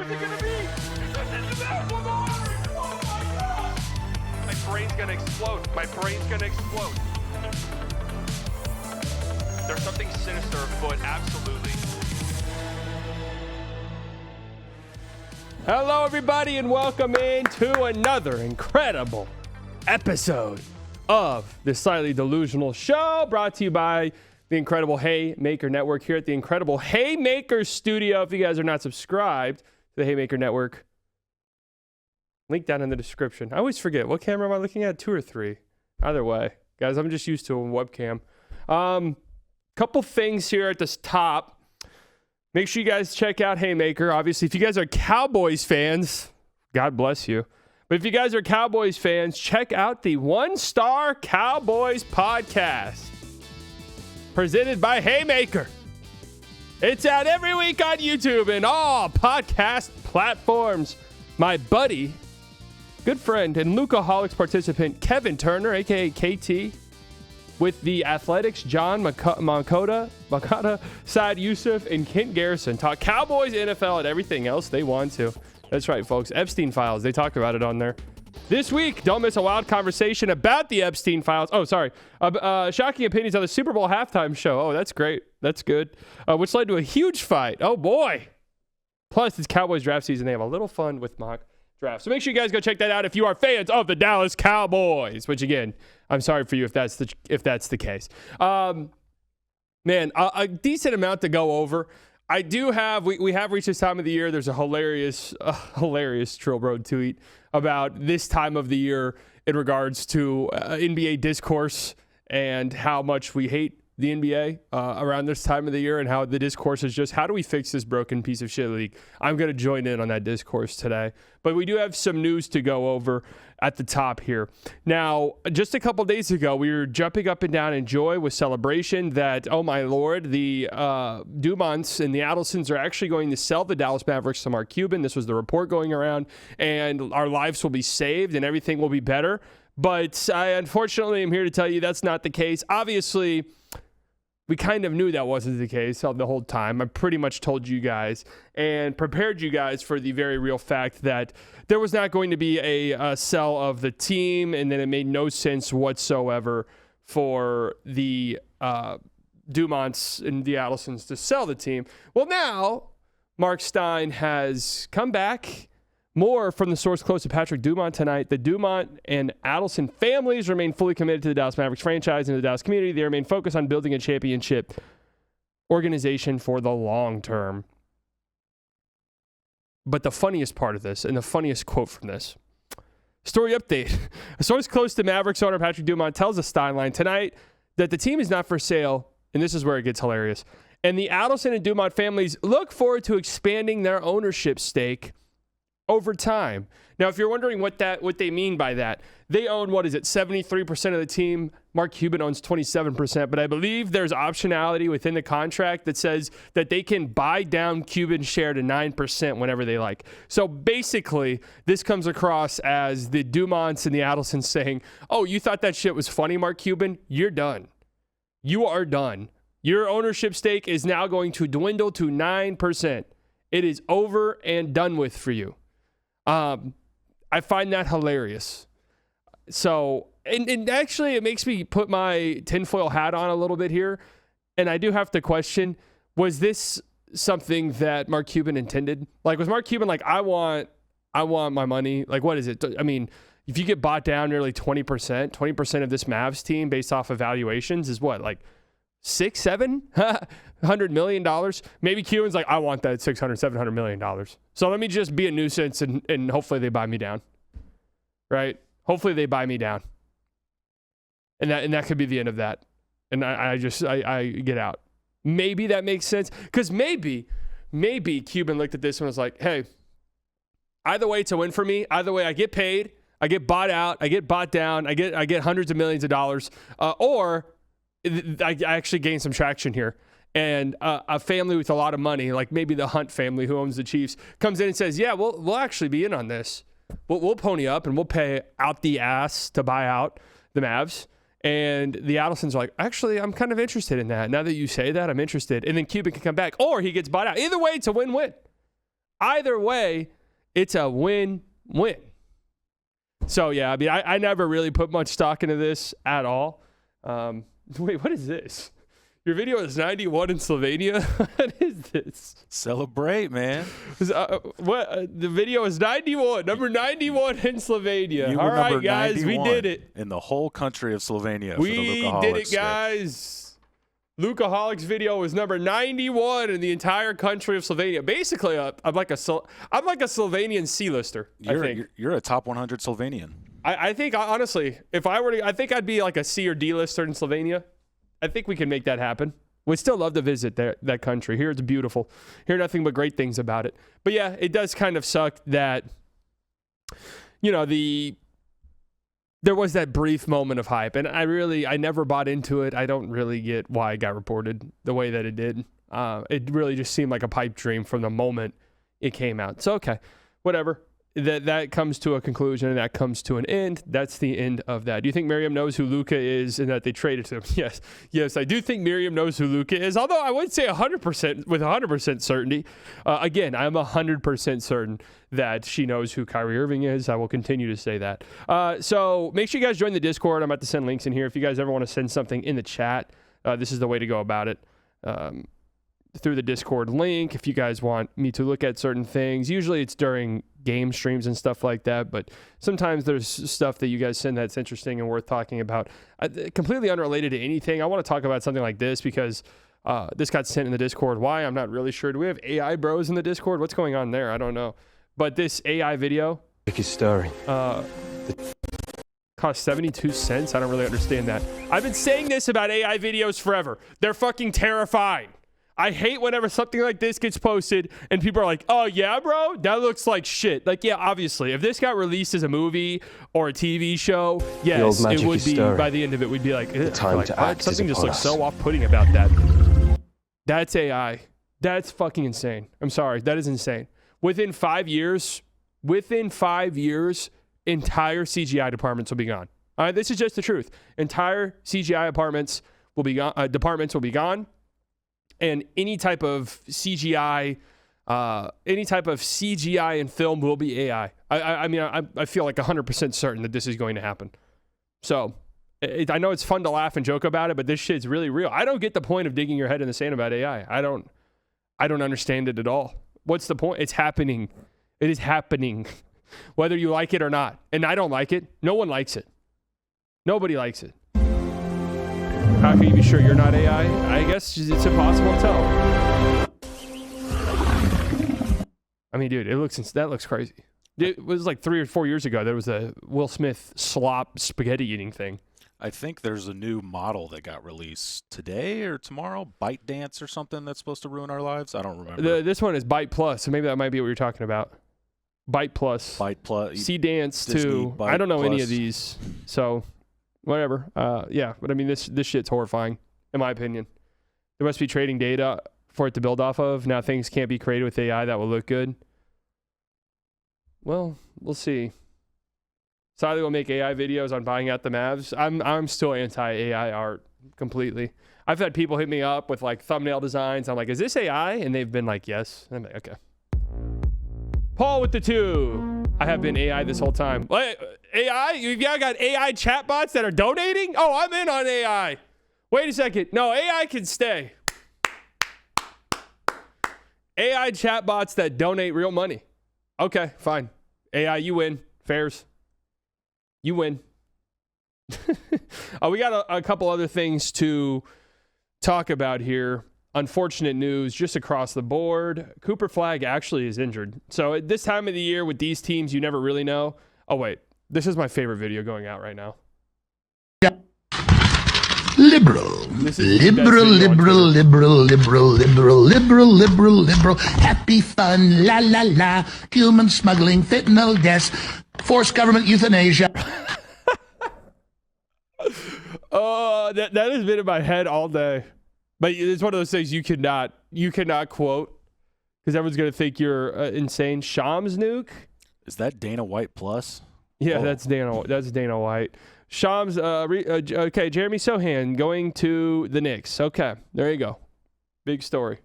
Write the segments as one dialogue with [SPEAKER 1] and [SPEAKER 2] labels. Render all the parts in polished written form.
[SPEAKER 1] What's it gonna be? This is it, Lamar! Oh my God!
[SPEAKER 2] My brain's gonna explode. My brain's gonna explode. There's something sinister afoot, absolutely.
[SPEAKER 3] Hello, everybody, and welcome into another incredible episode of the Slightly Delusional Show, brought to you by the incredible Haymaker Network here at the incredible Haymaker Studio. If you guys are not subscribed to the Haymaker Network, link down in the description. I always forget, what camera am I looking at? 2 or 3? Either way. Guys, I'm just used to a webcam. Couple things here at the top. Make sure you guys check out Haymaker. Obviously, if you guys are Cowboys fans, God bless you. But if you guys are Cowboys fans, check out the One Star Cowboys podcast, presented by Haymaker. It's out every week on YouTube and all podcast platforms. My buddy, good friend, and Lukeaholics participant, Kevin Turner, a.k.a. KT, with the Athletics, John Makota, Saad Youssef, and Kent Garrison talk Cowboys, NFL, and everything else they want to. That's right, folks. Epstein Files. They talk about it on there. This week, don't miss a wild conversation about the Epstein Files. Oh, sorry. Shocking opinions on the Super Bowl halftime show. Oh, that's great. That's good. Which led to a huge fight. Oh, boy. Plus, it's Cowboys draft season. They have a little fun with mock draft. So make sure you guys go check that out if you are fans of the Dallas Cowboys, which, again, I'm sorry for you if that's the case. Man, a decent amount to go over. I do have, we have reached this time of the year. There's a hilarious Trill Bro tweet about this time of the year in regards to NBA discourse and how much we hate the NBA around this time of the year, and how the discourse is just, how do we fix this broken piece of shit league? I'm going to join in on that discourse today. But we do have some news to go over at the top here. Now, just a couple days ago, we were jumping up and down in joy with celebration that, oh my Lord, the Dumonts and the Adelsons are actually going to sell the Dallas Mavericks to Mark Cuban. This was the report going around, and our lives will be saved and everything will be better. But I unfortunately am here to tell you that's not the case. Obviously, we kind of knew that wasn't the case the whole time. I pretty much told you guys and prepared you guys for the very real fact that there was not going to be a sell of the team, and then it made no sense whatsoever for the Dumonts and the Adelsons to sell the team. Well, now Mark Stein has come back. More from the source close to Patrick Dumont tonight. The Dumont and Adelson families remain fully committed to the Dallas Mavericks franchise and the Dallas community. They remain focused on building a championship organization for the long term. But the funniest part of this, and the funniest quote from this, story update. A source close to Mavericks owner Patrick Dumont tells the Steinline tonight that the team is not for sale, and this is where it gets hilarious. And the Adelson and Dumont families look forward to expanding their ownership stake over time. Now, if you're wondering what they mean by that, they own, 73% of the team. Mark Cuban owns 27%, but I believe there's optionality within the contract that says that they can buy down Cuban's share to 9% whenever they like. So basically, this comes across as the Dumonts and the Adelsons saying, oh, you thought that shit was funny, Mark Cuban? You're done. You are done. Your ownership stake is now going to dwindle to 9%. It is over and done with for you. I find that hilarious. So, and actually it makes me put my tinfoil hat on a little bit here. And I do have to question, was this something that Mark Cuban intended? Like, was Mark Cuban like, I want my money? Like, what is it? I mean, if you get bought down nearly 20% of this Mavs team based off evaluations is what, like $600-700 million? Maybe Cuban's like, I want that $600-700 million. So let me just be a nuisance and hopefully they buy me down. Right? Hopefully they buy me down. And that could be the end of that. And I get out. Maybe that makes sense. Because maybe Cuban looked at this and was like, hey, either way it's a win for me. Either way I get paid, I get bought out, I get bought down, I get hundreds of millions of dollars, or I actually gain some traction here. And a family with a lot of money, like maybe the Hunt family who owns the Chiefs, comes in and says, yeah, we'll actually be in on this. We'll pony up and we'll pay out the ass to buy out the Mavs. And the Adelsons are like, actually, I'm kind of interested in that. Now that you say that, I'm interested. And then Cuban can come back, or he gets bought out. Either way, it's a win-win. Either way, it's a win-win. So, yeah, I mean, I never really put much stock into this at all. Wait, what is this? Your video is 91 in Slovenia? What is this?
[SPEAKER 4] Celebrate, man.
[SPEAKER 3] The video is 91, number 91 in Slovenia.
[SPEAKER 4] You
[SPEAKER 3] All
[SPEAKER 4] were
[SPEAKER 3] right,
[SPEAKER 4] number
[SPEAKER 3] guys, we
[SPEAKER 4] 91
[SPEAKER 3] did it.
[SPEAKER 4] in the whole country of Slovenia.
[SPEAKER 3] We
[SPEAKER 4] for the Lukeaholics
[SPEAKER 3] did it,
[SPEAKER 4] sketch.
[SPEAKER 3] guys. Lukeaholics video was number 91 in the entire country of Slovenia. Basically, I'm like a Slovenian C-lister.
[SPEAKER 4] You're a top 100 Slovenian.
[SPEAKER 3] I think honestly, if I were to, I think I'd be like a C or D lister in Slovenia. I think we can make that happen. We'd still love to visit that country. Here it's beautiful. Hear nothing but great things about it. But yeah, it does kind of suck that, there was that brief moment of hype. And I never bought into it. I don't really get why it got reported the way that it did. It really just seemed like a pipe dream from the moment it came out. So, okay, whatever. That comes to a conclusion and that comes to an end. That's the end of that. Do you think Miriam knows who Luka is and that they traded him? Yes, I do think Miriam knows who Luka is, although I would say 100% with 100% certainty. Again, I'm 100% certain that she knows who Kyrie Irving is. I will continue to say that. So make sure you guys join the Discord. I'm about to send links in here. If you guys ever want to send something in the chat, this is the way to go about it. Through the Discord link, if you guys want me to look at certain things. Usually it's during game streams and stuff like that, but sometimes there's stuff that you guys send that's interesting and worth talking about. Completely unrelated to anything. I want to talk about something like this because this got sent in the Discord. Why? I'm not really sure. Do we have AI bros in the Discord? What's going on there? I don't know. But this AI video cost 72 cents. I don't really understand that. I've been saying this about AI videos forever. They're fucking terrifying. I hate whenever something like this gets posted and people are like, oh, yeah, bro, that looks like shit. Like, yeah, obviously, if this got released as a movie or a TV show, yes, it would be, by the end of it, we'd be like, something just looks so off-putting about that. That's AI. That's fucking insane. I'm sorry. That is insane. Within 5 years, entire CGI departments will be gone. All right, this is just the truth. Entire CGI departments will be gone. And any type of CGI in film will be AI. I feel like 100% certain that this is going to happen. So I know it's fun to laugh and joke about it, but this shit's really real. I don't get the point of digging your head in the sand about AI. I don't understand it at all. What's the point? It's happening. It is happening, whether you like it or not. And I don't like it. No one likes it. Nobody likes it. How can you be sure you're not AI? I guess it's impossible to tell. I mean, dude, that looks crazy. It was like 3 or 4 years ago. There was a Will Smith slop spaghetti eating thing.
[SPEAKER 4] I think there's a new model that got released today or tomorrow, Byte Dance or something that's supposed to ruin our lives. I don't remember.
[SPEAKER 3] This one is Byte Plus, so maybe that might be what you're talking about. Byte Plus.
[SPEAKER 4] Byte Plus.
[SPEAKER 3] C Dance too. I don't know any of these, so whatever. Yeah, but I mean, this shit's horrifying, in my opinion. There must be trading data for it to build off of. Now things can't be created with AI that will look good. Well, we'll see. Sally will make AI videos on buying out the Mavs. I'm still anti-AI art completely. I've had people hit me up with like thumbnail designs. I'm like, is this AI? And they've been like, yes. And I'm like, okay. Paul with the 2. I have been AI this whole time. What? AI? You've got AI chatbots that are donating? Oh, I'm in on AI. Wait a second. No, AI can stay. AI chatbots that donate real money. Okay, fine. AI, you win. Fairs. You win. We got a couple other things to talk about here. Unfortunate news just across the board. Cooper Flagg actually is injured. So at this time of the year with these teams, you never really know. Oh, wait. This is my favorite video going out right now.
[SPEAKER 5] Liberal. Happy fun, la la la. Human smuggling, fentanyl deaths, forced government euthanasia.
[SPEAKER 3] Oh, that has been in my head all day. But it's one of those things you cannot quote because everyone's gonna think you're insane. Shams nuke.
[SPEAKER 4] Is that Dana White plus?
[SPEAKER 3] Yeah, that's Dana White. Shams. Okay, Jeremy Sohan going to the Knicks. Okay, there you go. Big story.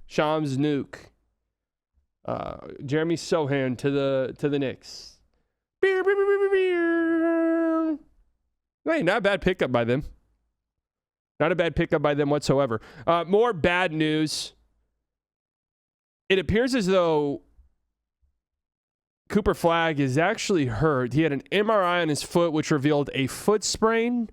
[SPEAKER 3] Shams nuke. Jeremy Sohan to the Knicks. Hey, not a bad pickup by them. Not a bad pickup by them whatsoever. More bad news. It appears as though Cooper Flagg is actually hurt. He had an MRI on his foot, which revealed a foot sprain.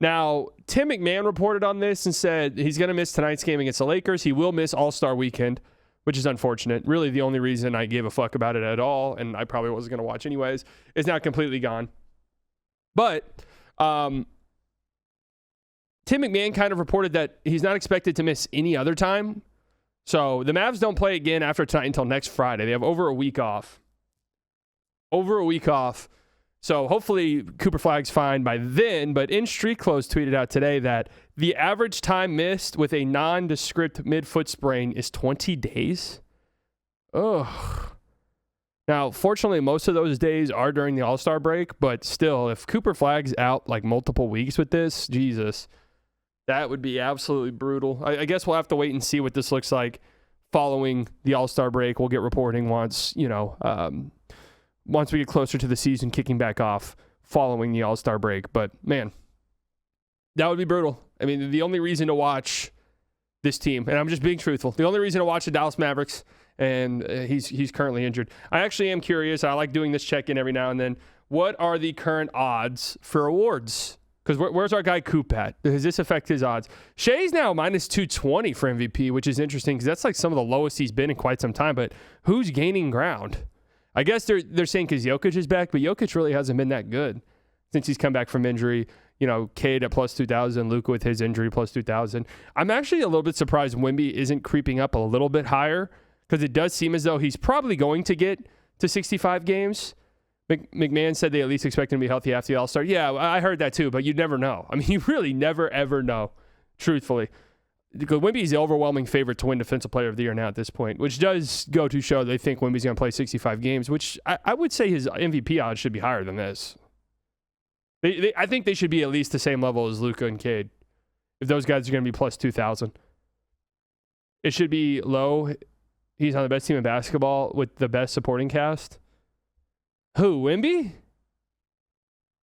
[SPEAKER 3] Now, Tim McMahon reported on this and said he's going to miss tonight's game against the Lakers. He will miss All-Star Weekend, which is unfortunate. Really, the only reason I gave a fuck about it at all, and I probably wasn't going to watch anyways, is now completely gone. But Tim McMahon kind of reported that he's not expected to miss any other time. So the Mavs don't play again after tonight until next Friday. They have over a week off. So hopefully Cooper Flagg's fine by then. But In Street Clothes tweeted out today that the average time missed with a nondescript midfoot sprain is 20 days. Ugh. Now, fortunately, most of those days are during the All-Star break. But still, if Cooper Flagg's out like multiple weeks with this, Jesus, that would be absolutely brutal. I guess we'll have to wait and see what this looks like following the All-Star break. We'll get reporting once we get closer to the season kicking back off following the All-Star break. But, man, that would be brutal. I mean, the only reason to watch this team, and I'm just being truthful, the only reason to watch the Dallas Mavericks, and he's currently injured. I actually am curious. I like doing this check-in every now and then. What are the current odds for awards? Because where's our guy Coop at? Does this affect his odds? Shea's now minus 220 for MVP, which is interesting because that's like some of the lowest he's been in quite some time. But who's gaining ground? I guess they're saying because Jokic is back, but Jokic really hasn't been that good since he's come back from injury. You know, Cade at plus 2,000, Luka with his injury plus 2,000. I'm actually a little bit surprised Wemby isn't creeping up a little bit higher because it does seem as though he's probably going to get to 65 games. McMahon said they at least expect him to be healthy after the All-Star. Yeah, I heard that too, but you never know. I mean, you really never, ever know, truthfully. Because Wemby's the overwhelming favorite to win Defensive Player of the Year now at this point, which does go to show they think Wemby's going to play 65 games, which I would say his MVP odds should be higher than this. I think they should be at least the same level as Luka and Cade, if those guys are going to be plus 2,000. It should be low. He's on the best team in basketball with the best supporting cast. Who, Wemby?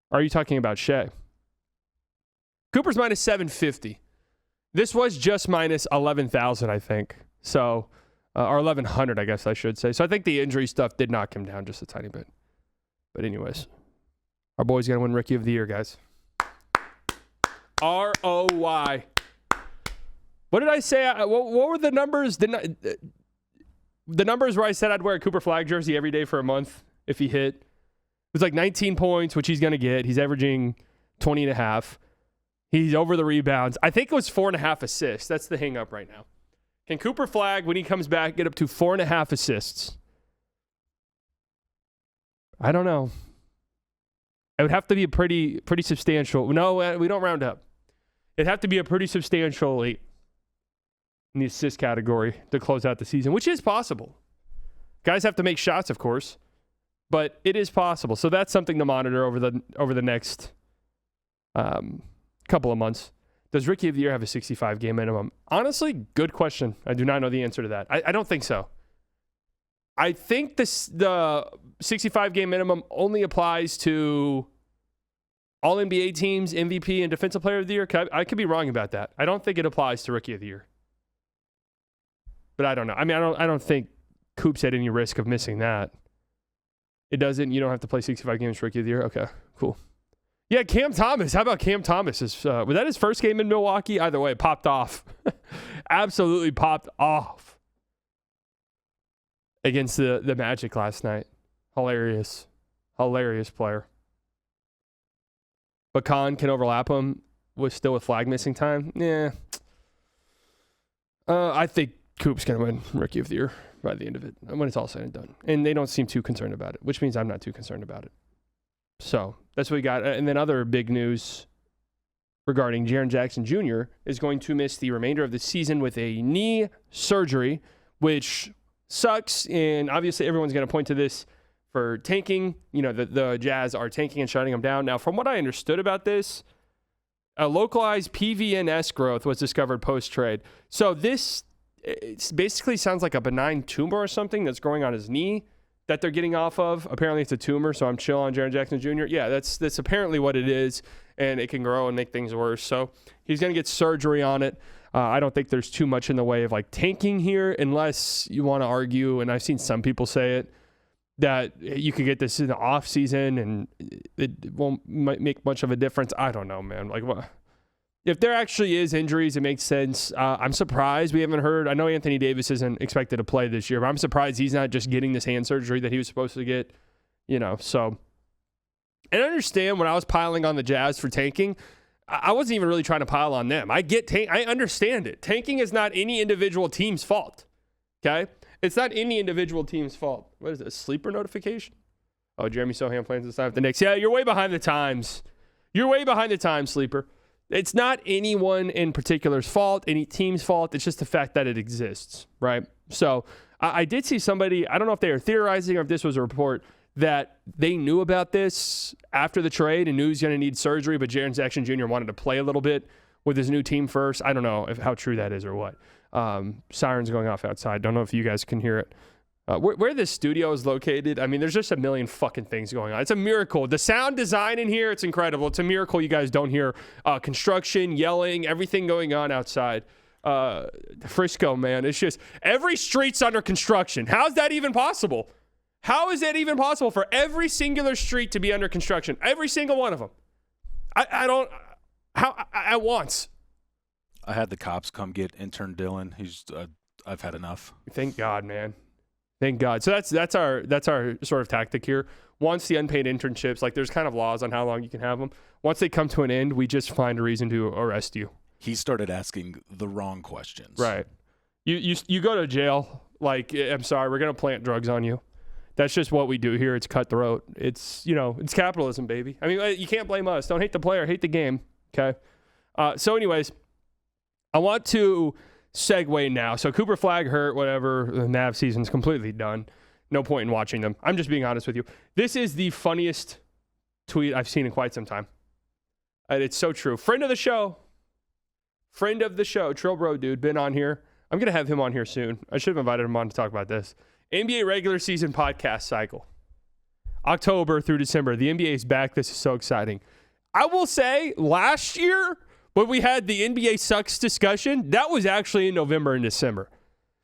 [SPEAKER 3] Or are you talking about Shea? Cooper's minus 750. This was just minus 11,000, I think. So, or 1,100, I guess I should say. So I think the injury stuff did knock him down just a tiny bit. But anyways, our boy's going to win Rookie of the Year, guys. ROY. What did I say? What were the numbers? The numbers where I said I'd wear a Cooper Flagg jersey every day for a month if he hit. It was like 19 points, which he's going to get. He's averaging 20 and a half. He's over the rebounds. I think it was 4.5 assists. That's the hang up right now. Can Cooper Flagg, when he comes back, get up to 4.5 assists? I don't know. It would have to be a pretty substantial. No, we don't round up. It'd have to be a pretty substantial in the assist category to close out the season, which is possible. Guys have to make shots, of course, but it is possible. So that's something to monitor over the next couple of months. Does Rookie of the Year have a 65-game minimum? Honestly, good question. I do not know the answer to that. I don't think so. I think the 65-game minimum only applies to all NBA teams, MVP, and Defensive Player of the Year. I could be wrong about that. I don't think it applies to Rookie of the Year. But I don't know. I mean, I don't think Coop's at any risk of missing that. It doesn't. You don't have to play 65 games for Rookie of the Year. Okay, cool. Yeah, Cam Thomas. How about Cam Thomas? Was that his first game in Milwaukee? Either way, it popped off. Absolutely popped off against the Magic last night. Hilarious player. But Khan can overlap him with Flagg missing time. Yeah. I think Coop's going to win Rookie of the Year by the end of it, when it's all said and done. And they don't seem too concerned about it, which means I'm not too concerned about it. So that's what we got. And then other big news regarding Jaren Jackson Jr. is going to miss the remainder of the season with a knee surgery, which sucks. And obviously everyone's going to point to this for tanking. You know, the Jazz are tanking and shutting them down. Now, from what I understood about this, a localized PVNS growth was discovered post-trade. So this it basically sounds like a benign tumor or something that's growing on his knee that they're getting off of. Apparently it's a tumor, so I'm chill on Jaren Jackson Jr. Yeah, that's apparently what it is, and it can grow and make things worse. So he's going to get surgery on it. I don't think there's too much in the way of like tanking here, unless you want to argue, and I've seen some people say it, that you could get this in the off season and it won't make much of a difference. I don't know, man. Like, what? If there actually is injuries, it makes sense. I'm surprised we haven't heard. I know Anthony Davis isn't expected to play this year, but I'm surprised he's not just getting this hand surgery that he was supposed to get, so. And I understand when I was piling on the Jazz for tanking, I wasn't even really trying to pile on them. I understand it. Tanking is not any individual team's fault, okay? It's not any individual team's fault. What is it, a sleeper notification? Oh, Jeremy Sohan plans to sign with the Knicks. Yeah, you're way behind the times. You're way behind the times, sleeper. It's not anyone in particular's fault, any team's fault. It's just the fact that it exists, right? So I did see somebody, I don't know if they were theorizing or if this was a report, that they knew about this after the trade and knew he was going to need surgery, but Jaren Jackson Jr. wanted to play a little bit with his new team first. I don't know how true that is or what. Sirens going off outside. Don't know if you guys can hear it. Where this studio is located, I mean, there's just a million fucking things going on. It's a miracle. The sound design in here, it's incredible. It's a miracle you guys don't hear construction, yelling, everything going on outside. Frisco, man, it's just every street's under construction. How's that even possible? How is that even possible for every singular street to be under construction? Every single one of them. At once.
[SPEAKER 4] I had the cops come get intern Dylan. I've had enough.
[SPEAKER 3] Thank God, man. Thank God. So that's our sort of tactic here. Once the unpaid internships, like there's kind of laws on how long you can have them. Once they come to an end, we just find a reason to arrest you.
[SPEAKER 4] He started asking the wrong questions.
[SPEAKER 3] Right. You go to jail. Like, I'm sorry, we're gonna plant drugs on you. That's just what we do here. It's cutthroat. It's it's capitalism, baby. I mean, you can't blame us. Don't hate the player, hate the game. Okay. So, anyways, I want to segue now. So Cooper Flag hurt, whatever. The Nav season's completely done. No point in watching them. I'm just being honest with you. This is the funniest tweet I've seen in quite some time. And it's so true. Friend of the show, Trill Bro dude, been on here. I'm going to have him on here soon. I should have invited him on to talk about this. NBA regular season podcast cycle. October through December. The NBA is back. This is so exciting. I will say last year, when we had the NBA sucks discussion, that was actually in November and December.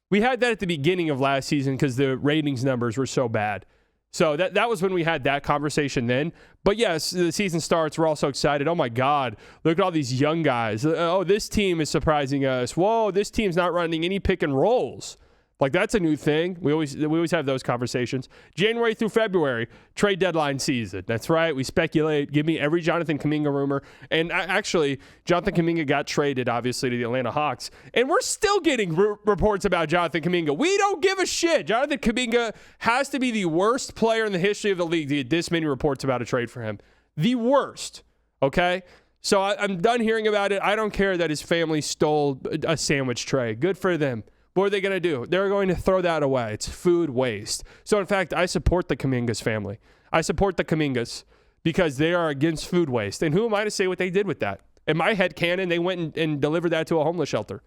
[SPEAKER 3] We had that at the beginning of last season because the ratings numbers were so bad. So that was when we had that conversation then. But yes, the season starts. We're all so excited. Oh, my God. Look at all these young guys. Oh, this team is surprising us. Whoa, this team's not running any pick and rolls. Like, that's a new thing. We always have those conversations. January through February, trade deadline season. That's right. We speculate. Give me every Jonathan Kuminga rumor. And actually, Jonathan Kuminga got traded, obviously, to the Atlanta Hawks. And we're still getting reports about Jonathan Kuminga. We don't give a shit. Jonathan Kuminga has to be the worst player in the history of the league to get this many reports about a trade for him. The worst. Okay? So I'm done hearing about it. I don't care that his family stole a sandwich tray. Good for them. What are they going to do? They're going to throw that away. It's food waste. So, in fact, I support the Kumingas family. I support the Kumingas because they are against food waste. And who am I to say what they did with that? In my head canon, they went and delivered that to a homeless shelter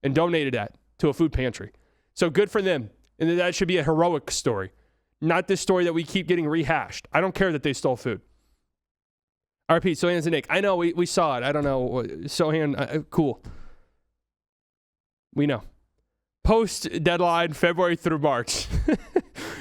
[SPEAKER 3] and donated that to a food pantry. So good for them. And that should be a heroic story, not this story that we keep getting rehashed. I don't care that they stole food. I repeat, Sohan's and Nick. I know we saw it. I don't know. Sohan, cool. We know. Post-deadline, February through March.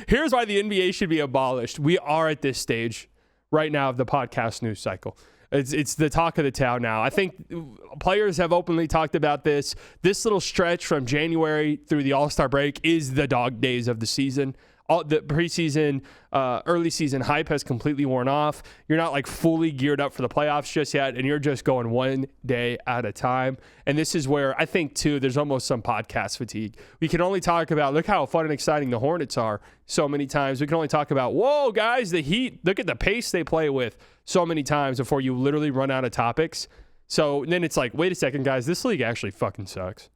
[SPEAKER 3] Here's why the NBA should be abolished. We are at this stage right now of the podcast news cycle. It's the talk of the town now. I think players have openly talked about this. This little stretch from January through the All-Star break is the dog days of the season. All the preseason, early season hype has completely worn off. You're not like fully geared up for the playoffs just yet, and you're just going one day at a time. And this is where I think, too, there's almost some podcast fatigue. We can only talk about, look how fun and exciting the Hornets are so many times. We can only talk about, whoa, guys, the Heat, look at the pace they play with so many times before you literally run out of topics. So then it's like, wait a second, guys, this league actually fucking sucks.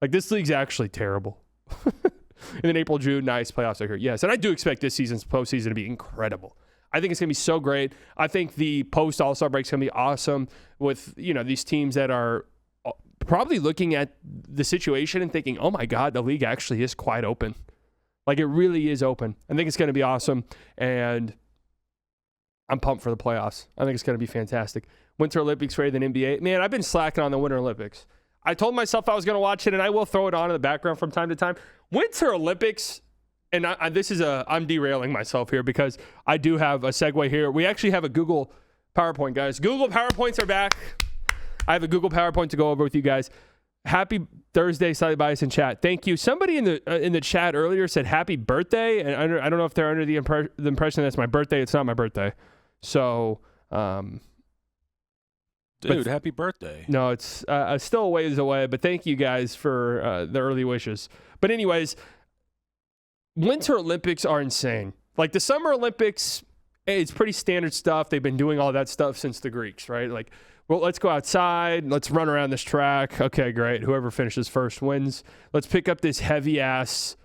[SPEAKER 3] Like, this league's actually terrible. And then April, June, nice playoffs are here. Yes, and I do expect this season's postseason to be incredible. I think it's going to be so great. I think the post-All-Star break is going to be awesome with, these teams that are probably looking at the situation and thinking, oh my God, the league actually is quite open. Like, it really is open. I think it's going to be awesome, and I'm pumped for the playoffs. I think it's going to be fantastic. Winter Olympics ready than NBA. Man, I've been slacking on the Winter Olympics. I told myself I was going to watch it, and I will throw it on in the background from time to time. Winter Olympics, and I'm derailing myself here because I do have a segue here. We actually have a Google PowerPoint, guys. Google PowerPoints are back. I have a Google PowerPoint to go over with you guys. Happy Thursday, Slightly Biased in chat. Thank you. Somebody in the chat earlier said happy birthday, and I don't know if they're under the impression that's my birthday. It's not my birthday. So,
[SPEAKER 4] dude, happy birthday.
[SPEAKER 3] No, it's still a ways away, but thank you guys for the early wishes. But anyways, Winter Olympics are insane. Like the Summer Olympics, it's pretty standard stuff. They've been doing all that stuff since the Greeks, right? Like, well, let's go outside. Let's run around this track. Okay, great. Whoever finishes first wins. Let's pick up this heavy-ass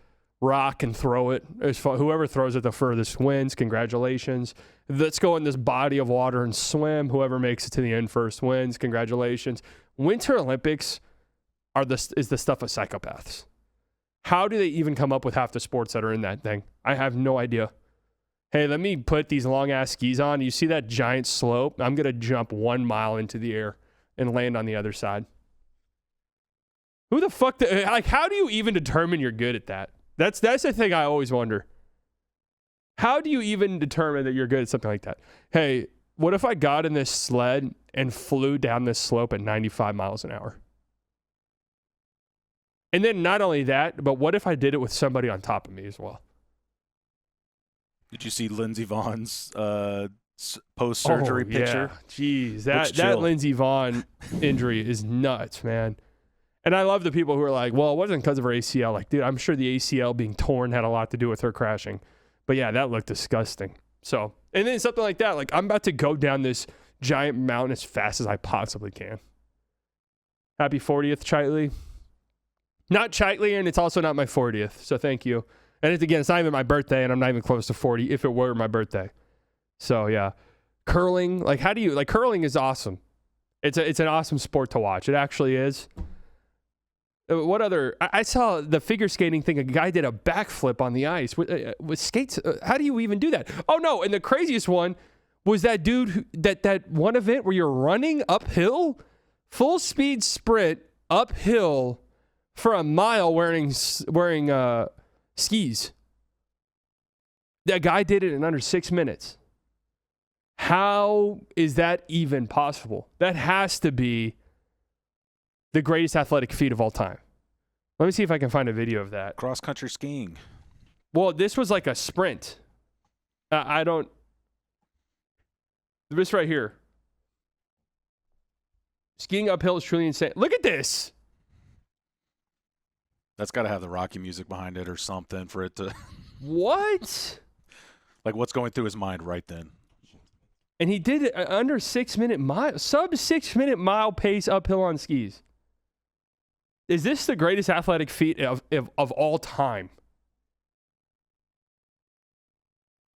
[SPEAKER 3] rock and throw it. Whoever throws it the furthest wins. Congratulations. Let's go in this body of water and swim. Whoever makes it to the end first wins. Congratulations. Winter Olympics is the stuff of psychopaths. How do they even come up with half the sports that are in that thing? I have no idea. Hey, let me put these long-ass skis on. You see that giant slope? I'm going to jump 1 mile into the air and land on the other side. Who the fuck? How do you even determine you're good at that? That's the thing I always wonder. How do you even determine that you're good at something like that? Hey, what if I got in this sled and flew down this slope at 95 miles an hour? And then not only that, but what if I did it with somebody on top of me as well?
[SPEAKER 4] Did you see Lindsey Vohn's post-surgery picture?
[SPEAKER 3] Yeah. Jeez, that Lindsey Vonn injury is nuts, man. And I love the people who are like, well, it wasn't because of her ACL. Like, dude, I'm sure the ACL being torn had a lot to do with her crashing. But yeah, that looked disgusting. So, and then something like that, like I'm about to go down this giant mountain as fast as I possibly can. Happy 40th, Chitely. Not Chitely, and it's also not my 40th. So thank you. And it's not even my birthday, and I'm not even close to 40 if it were my birthday. So, yeah. Curling, like, curling is awesome. It's an awesome sport to watch. It actually is. What other? I saw the figure skating thing. A guy did a backflip on the ice with skates. How do you even do that? Oh, no. And the craziest one was that dude, that one event where you're running uphill, full speed sprint uphill for a mile wearing skis. That guy did it in under 6 minutes. How is that even possible? That has to be the greatest athletic feat of all time. Let me see if I can find a video of that.
[SPEAKER 4] Cross-country skiing.
[SPEAKER 3] Well, this was like a sprint. This right here. Skiing uphill is truly insane. Look at this.
[SPEAKER 4] That's got to have the Rocky music behind it or something for it to...
[SPEAKER 3] What?
[SPEAKER 4] Like, what's going through his mind right then?
[SPEAKER 3] And he did it under 6 minute mile, sub 6 minute mile pace uphill on skis. Is this the greatest athletic feat of all time?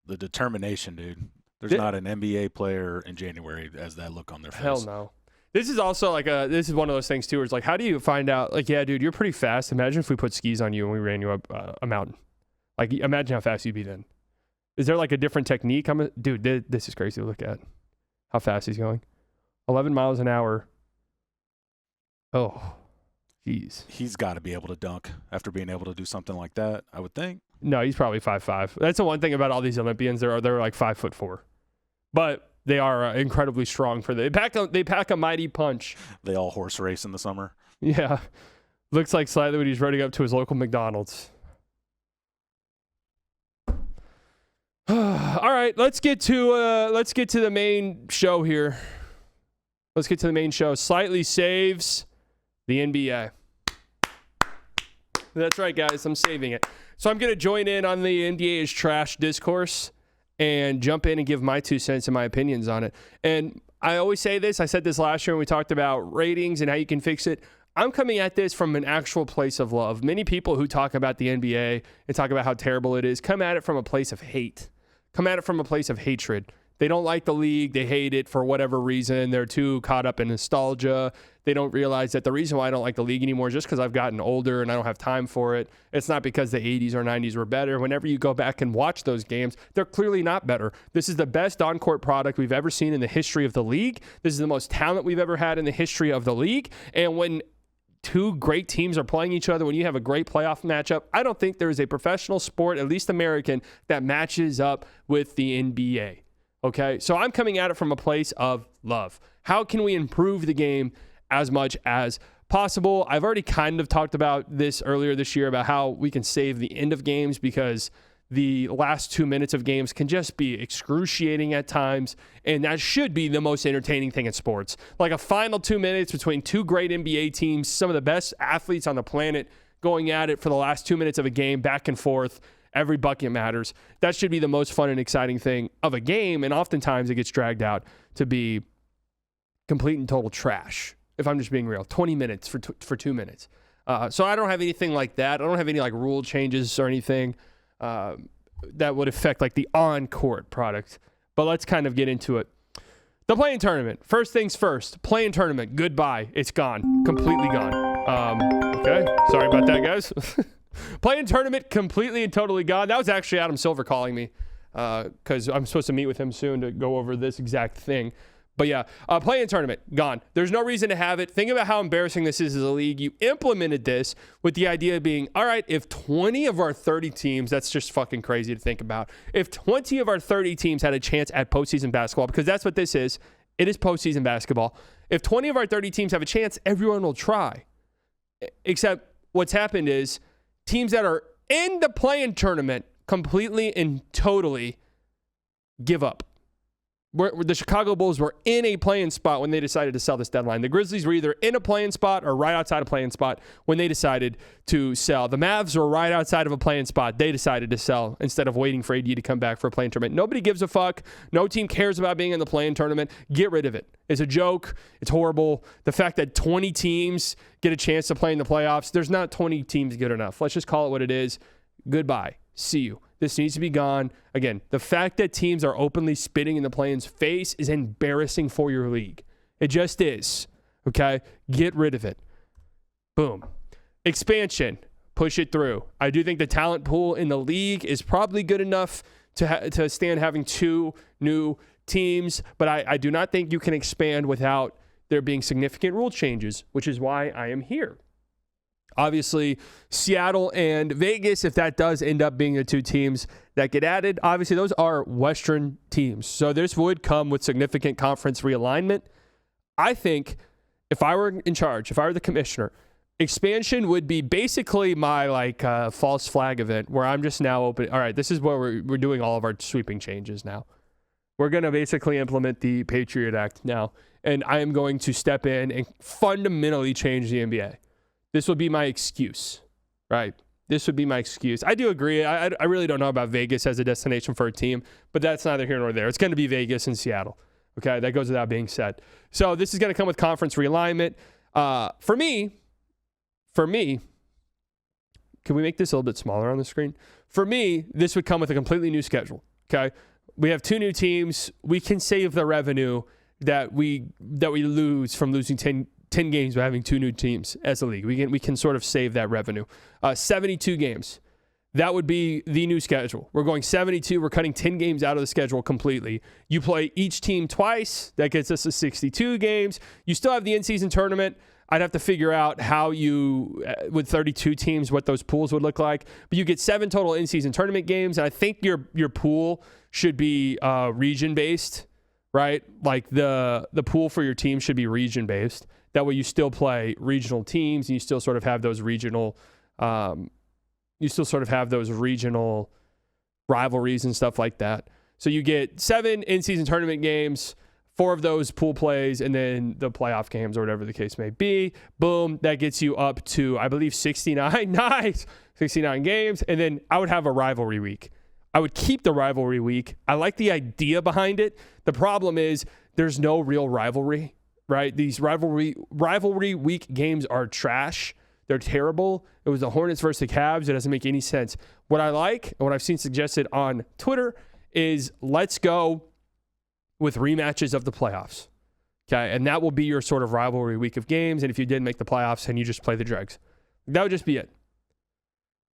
[SPEAKER 4] The determination, dude. There's not an NBA player in January that has that look on their face.
[SPEAKER 3] Hell no. This is also like this is one of those things too, where it's like, how do you find out? Like, yeah, dude, you're pretty fast. Imagine if we put skis on you and we ran you up a mountain. Like, imagine how fast you'd be then. Is there like a different technique? Dude, this is crazy to look at. How fast he's going. 11 miles an hour. Oh, jeez.
[SPEAKER 4] He's got to be able to dunk after being able to do something like that, I would think.
[SPEAKER 3] No, he's probably 5'5". That's the one thing about all these Olympians. They're like 5'4". But they are incredibly strong they pack a mighty punch.
[SPEAKER 4] They all horse race in the summer.
[SPEAKER 3] Yeah. Looks like slightly when he's running up to his local McDonald's. All right, let's get to the main show here. Let's get to the main show. Slightly saves the NBA. That's right, guys. I'm saving it. So I'm going to join in on the NBA is trash discourse and jump in and give my 2 cents and my opinions on it. And I always say this. I said this last year when we talked about ratings and how you can fix it. I'm coming at this from an actual place of love. Many people who talk about the NBA and talk about how terrible it is come at it from a place of hate. Come at it from a place of hatred. They don't like the league. They hate it for whatever reason. They're too caught up in nostalgia. They don't realize that the reason why I don't like the league anymore is just because I've gotten older and I don't have time for it. It's not because the 80s or 90s were better. Whenever you go back and watch those games, they're clearly not better. This is the best on-court product we've ever seen in the history of the league. This is the most talent we've ever had in the history of the league. And when two great teams are playing each other, when you have a great playoff matchup, I don't think there is a professional sport, at least American, that matches up with the NBA. Okay, so I'm coming at it from a place of love. How can we improve the game as much as possible? I've already kind of talked about this earlier this year about how we can save the end of games because the last 2 minutes of games can just be excruciating at times, and that should be the most entertaining thing in sports. Like a final 2 minutes between two great NBA teams, some of the best athletes on the planet going at it for the last 2 minutes of a game, back and forth. Every bucket matters. That should be the most fun and exciting thing of a game, and oftentimes it gets dragged out to be complete and total trash, if I'm just being real. 20 minutes for 2 minutes. So I don't have anything like that. I don't have any like rule changes or anything that would affect like the on-court product. But let's kind of get into it. The play-in tournament. First things first. Play-in tournament. Goodbye. It's gone. Completely gone. Okay. Sorry about that, guys. Play-in tournament completely and totally gone. That was actually Adam Silver calling me because I'm supposed to meet with him soon to go over this exact thing. But yeah, play-in tournament, gone. There's no reason to have it. Think about how embarrassing this is as a league. You implemented this with the idea being, all right, if 20 of our 30 teams, that's just fucking crazy to think about. If 20 of our 30 teams had a chance at postseason basketball, because that's what this is, it is postseason basketball. If 20 of our 30 teams have a chance, everyone will try. Except what's happened is teams that are in the play-in tournament completely and totally give up. The Chicago Bulls were in a play-in spot when they decided to sell this deadline. The Grizzlies were either in a play-in spot or right outside a play-in spot when they decided to sell. The Mavs were right outside of a play-in spot. They decided to sell instead of waiting for AD to come back for a play-in tournament. Nobody gives a fuck. No team cares about being in the play-in tournament. Get rid of it. It's a joke. It's horrible. The fact that 20 teams get a chance to play in the playoffs, there's not 20 teams good enough. Let's just call it what it is. Goodbye. See you. This needs to be gone. Again, the fact that teams are openly spitting in the play-in's face is embarrassing for your league. It just is. Okay? Get rid of it. Boom. Expansion. Push it through. I do think the talent pool in the league is probably good enough to stand having two new teams, but I do not think you can expand without there being significant rule changes, which is why I am here. Obviously, Seattle and Vegas, if that does end up being the two teams that get added, obviously those are Western teams. So this would come with significant conference realignment. I think if I were in charge, if I were the commissioner, expansion would be basically my false flag event where I'm just now open. All right, this is where we're doing all of our sweeping changes now. We're going to basically implement the Patriot Act now, and I am going to step in and fundamentally change the NBA. This would be my excuse, right? This would be my excuse. I do agree. I really don't know about Vegas as a destination for a team, but that's neither here nor there. It's going to be Vegas and Seattle. Okay, that goes without being said. So this is going to come with conference realignment. For me, can we make this a little bit smaller on the screen? For me, this would come with a completely new schedule. Okay, we have two new teams. We can save the revenue that we lose from losing 10 games by having two new teams as a league. We can sort of save that revenue. 72 games. That would be the new schedule. We're going 72. We're cutting 10 games out of the schedule completely. You play each team twice. That gets us to 62 games. You still have the in-season tournament. I'd have to figure out how you, with 32 teams, what those pools would look like. But you get 7 total in-season tournament games. And I think your pool should be region-based, right? Like the pool for your team should be region-based. That way you still play regional teams and you still sort of have those regional rivalries and stuff like that. So you get 7 in-season tournament games, 4 of those pool plays, and then the playoff games or whatever the case may be. Boom, that gets you up to, I believe, 69. Nice. 69 games. And then I would have a rivalry week. I would keep the rivalry week. I like the idea behind it. The problem is there's no real rivalry. Right? These rivalry week games are trash. They're terrible. It was the Hornets versus the Cavs. It doesn't make any sense. What I like, and what I've seen suggested on Twitter, is let's go with rematches of the playoffs. Okay, and that will be your sort of rivalry week of games. And if you did make the playoffs, and you just play the dregs, that would just be it.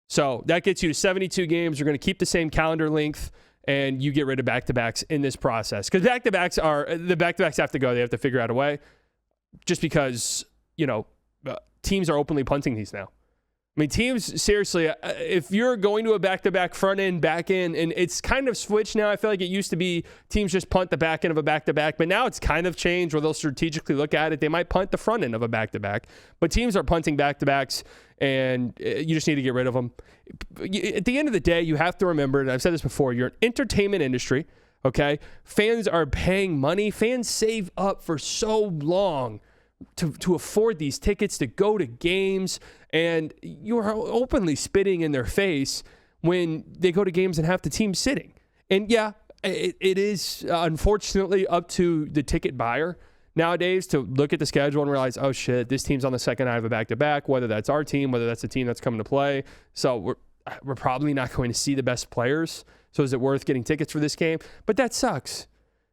[SPEAKER 3] So that gets you to 72 games. You're going to keep the same calendar length, and you get rid of back-to-backs in this process. Because back-to-backs have to go. They have to figure out a way. Just because, teams are openly punting these now. I mean, teams, seriously, if you're going to a back-to-back front end, back end, and it's kind of switched now. I feel like it used to be teams just punt the back end of a back-to-back, but now it's kind of changed where they'll strategically look at it. They might punt the front end of a back-to-back, but teams are punting back-to-backs, and you just need to get rid of them. At the end of the day, you have to remember, and I've said this before, you're an entertainment industry, okay? Fans are paying money. Fans save up for so long to afford these tickets, to go to games, and you are openly spitting in their face when they go to games and have the team sitting. And yeah, it is unfortunately up to the ticket buyer nowadays to look at the schedule and realize, oh shit, this team's on the second night of a back-to-back, whether that's our team, whether that's the team that's coming to play. So we're probably not going to see the best players. So is it worth getting tickets for this game? But that sucks.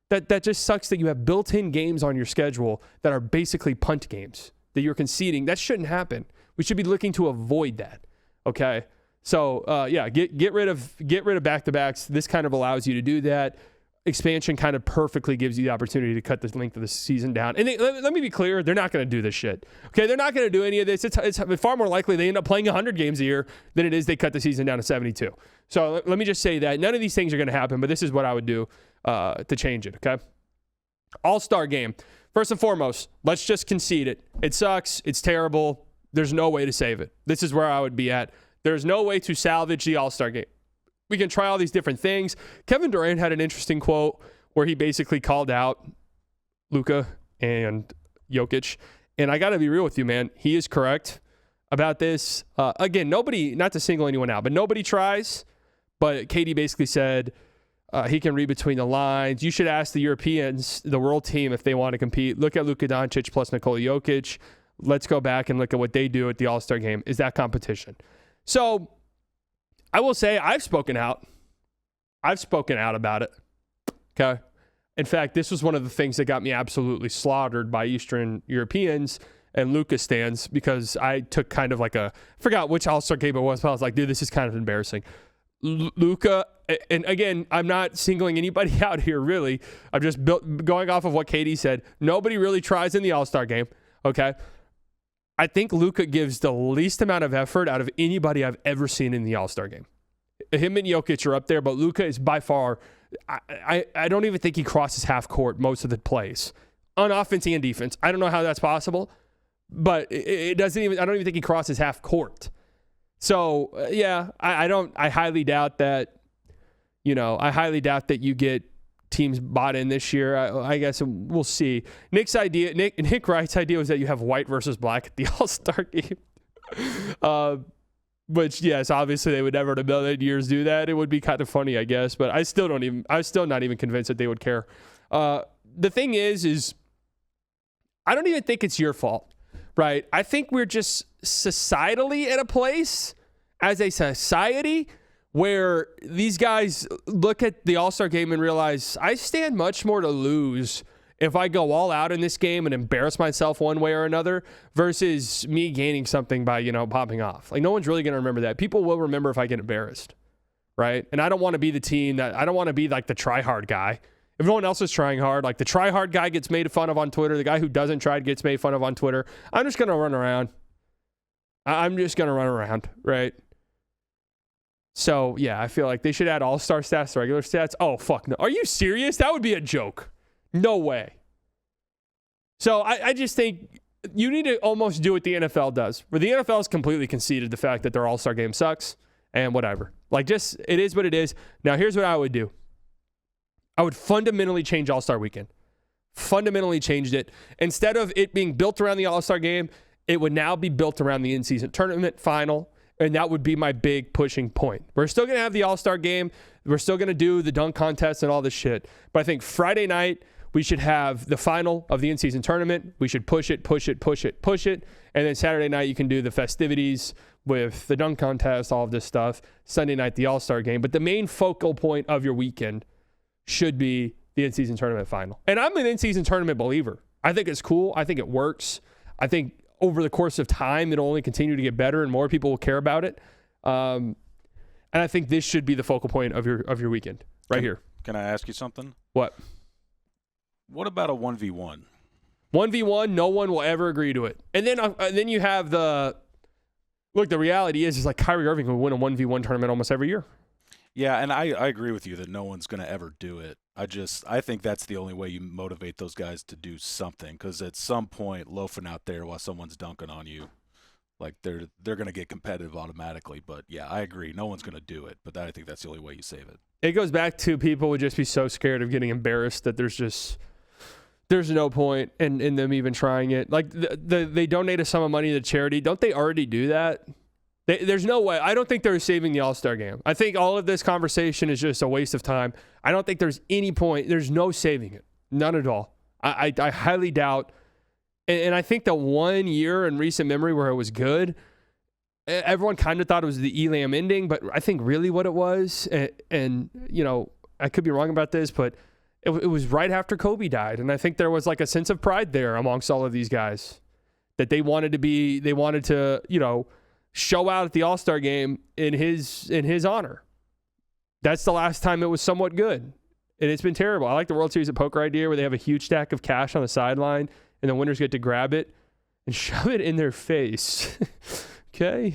[SPEAKER 3] That just sucks that you have built-in games on your schedule that are basically punt games that you're conceding. That shouldn't happen. We should be looking to avoid that. Okay. So get rid of back-to-backs. This kind of allows you to do that. Expansion kind of perfectly gives you the opportunity to cut the length of the season down. And let me be clear, they're not going to do this shit. Okay, they're not going to do any of this. It's far more likely they end up playing 100 games a year than it is they cut the season down to 72. So let me just say that. None of these things are going to happen, but this is what I would do to change it, okay? All-Star game. First and foremost, let's just concede it. It sucks. It's terrible. There's no way to save it. This is where I would be at. There's no way to salvage the All-Star game. We can try all these different things. Kevin Durant had an interesting quote where he basically called out Luka and Jokic. And I got to be real with you, man. He is correct about this. Again, nobody, not to single anyone out, but nobody tries. But KD basically said he can read between the lines. You should ask the Europeans, the world team, if they want to compete. Look at Luka Doncic plus Nikola Jokic. Let's go back and look at what they do at the All-Star game. Is that competition? So I will say I've spoken out. I've spoken out about it. Okay. In fact, this was one of the things that got me absolutely slaughtered by Eastern Europeans and Luka stands, because I took kind of like I forgot which All-Star game it was, but I was like, dude, this is kind of embarrassing. Luka, and again, I'm not singling anybody out here, really. I'm just going off of what Katie said. Nobody really tries in the All-Star game. Okay. I think Luka gives the least amount of effort out of anybody I've ever seen in the All-Star game. Him and Jokic are up there, but Luka is by far, I don't even think he crosses half court most of the plays on offense and defense. I don't know how that's possible, but I don't even think he crosses half court. So I highly doubt that, you get teams bought in this year. I guess we'll see. Nick Wright's idea was that you have white versus black at the All-Star game. Which, yes, obviously they would never in a million years do that. It would be kind of funny, I guess, but I'm still not even convinced that they would care. The thing is I don't even think it's your fault, right? I think we're just societally at a place as a society where these guys look at the All-Star game and realize I stand much more to lose if I go all out in this game and embarrass myself one way or another versus me gaining something by, popping off. Like, no one's really going to remember that. People will remember if I get embarrassed, right? And I don't want to be the team I don't want to be like the try-hard guy. If no one else is trying hard, like the try-hard guy gets made fun of on Twitter, the guy who doesn't try gets made fun of on Twitter, I'm just going to run around. Right? So, yeah, I feel like they should add all-star stats to regular stats. Oh, fuck no. Are you serious? That would be a joke. No way. So I just think you need to almost do what the NFL does, where the NFL has completely conceded the fact that their all-star game sucks and whatever. Like, just, it is what it is. Now, here's what I would do. I would fundamentally change All-Star Weekend. Fundamentally changed it. Instead of it being built around the All-Star game, it would now be built around the in-season tournament final. And that would be my big pushing point. We're still going to have the All-Star game. We're still going to do the dunk contest and all this shit. But I think Friday night, we should have the final of the in-season tournament. We should push it. And then Saturday night, you can do the festivities with the dunk contest, all of this stuff. Sunday night, the All-Star game. But the main focal point of your weekend should be the in-season tournament final. And I'm an in-season tournament believer. I think it's cool. I think it works. I think over the course of time, it'll only continue to get better and more people will care about it. And I think this should be the focal point of your weekend here.
[SPEAKER 4] Can I ask you something?
[SPEAKER 3] What?
[SPEAKER 4] What about a 1v1?
[SPEAKER 3] 1v1, no one will ever agree to it. And then you have the reality is like Kyrie Irving will win a 1v1 tournament almost every year.
[SPEAKER 4] Yeah, and I agree with you that no one's going to ever do it. I think that's the only way you motivate those guys to do something, because at some point, loafing out there while someone's dunking on you, like they're going to get competitive automatically. But yeah, I agree. No one's going to do it, but I think that's the only way you save it. It
[SPEAKER 3] goes back to people would just be so scared of getting embarrassed that there's no point in them even trying it. Like they donate a sum of money to charity. Don't they already do that? There's no way. I don't think they're saving the All-Star game. I think all of this conversation is just a waste of time. I don't think there's any point. There's no saving it. None at all. I highly doubt. And I think the 1 year in recent memory where it was good, everyone kind of thought it was the Elam ending, but I think really what it was, and you know, I could be wrong about this, but it was right after Kobe died. And I think there was like a sense of pride there amongst all of these guys that they wanted to, you know, show out at the All-Star game in his honor. That's the last time it was somewhat good. And it's been terrible. I like the World Series of Poker idea where they have a huge stack of cash on the sideline and the winners get to grab it and shove it in their face. Okay?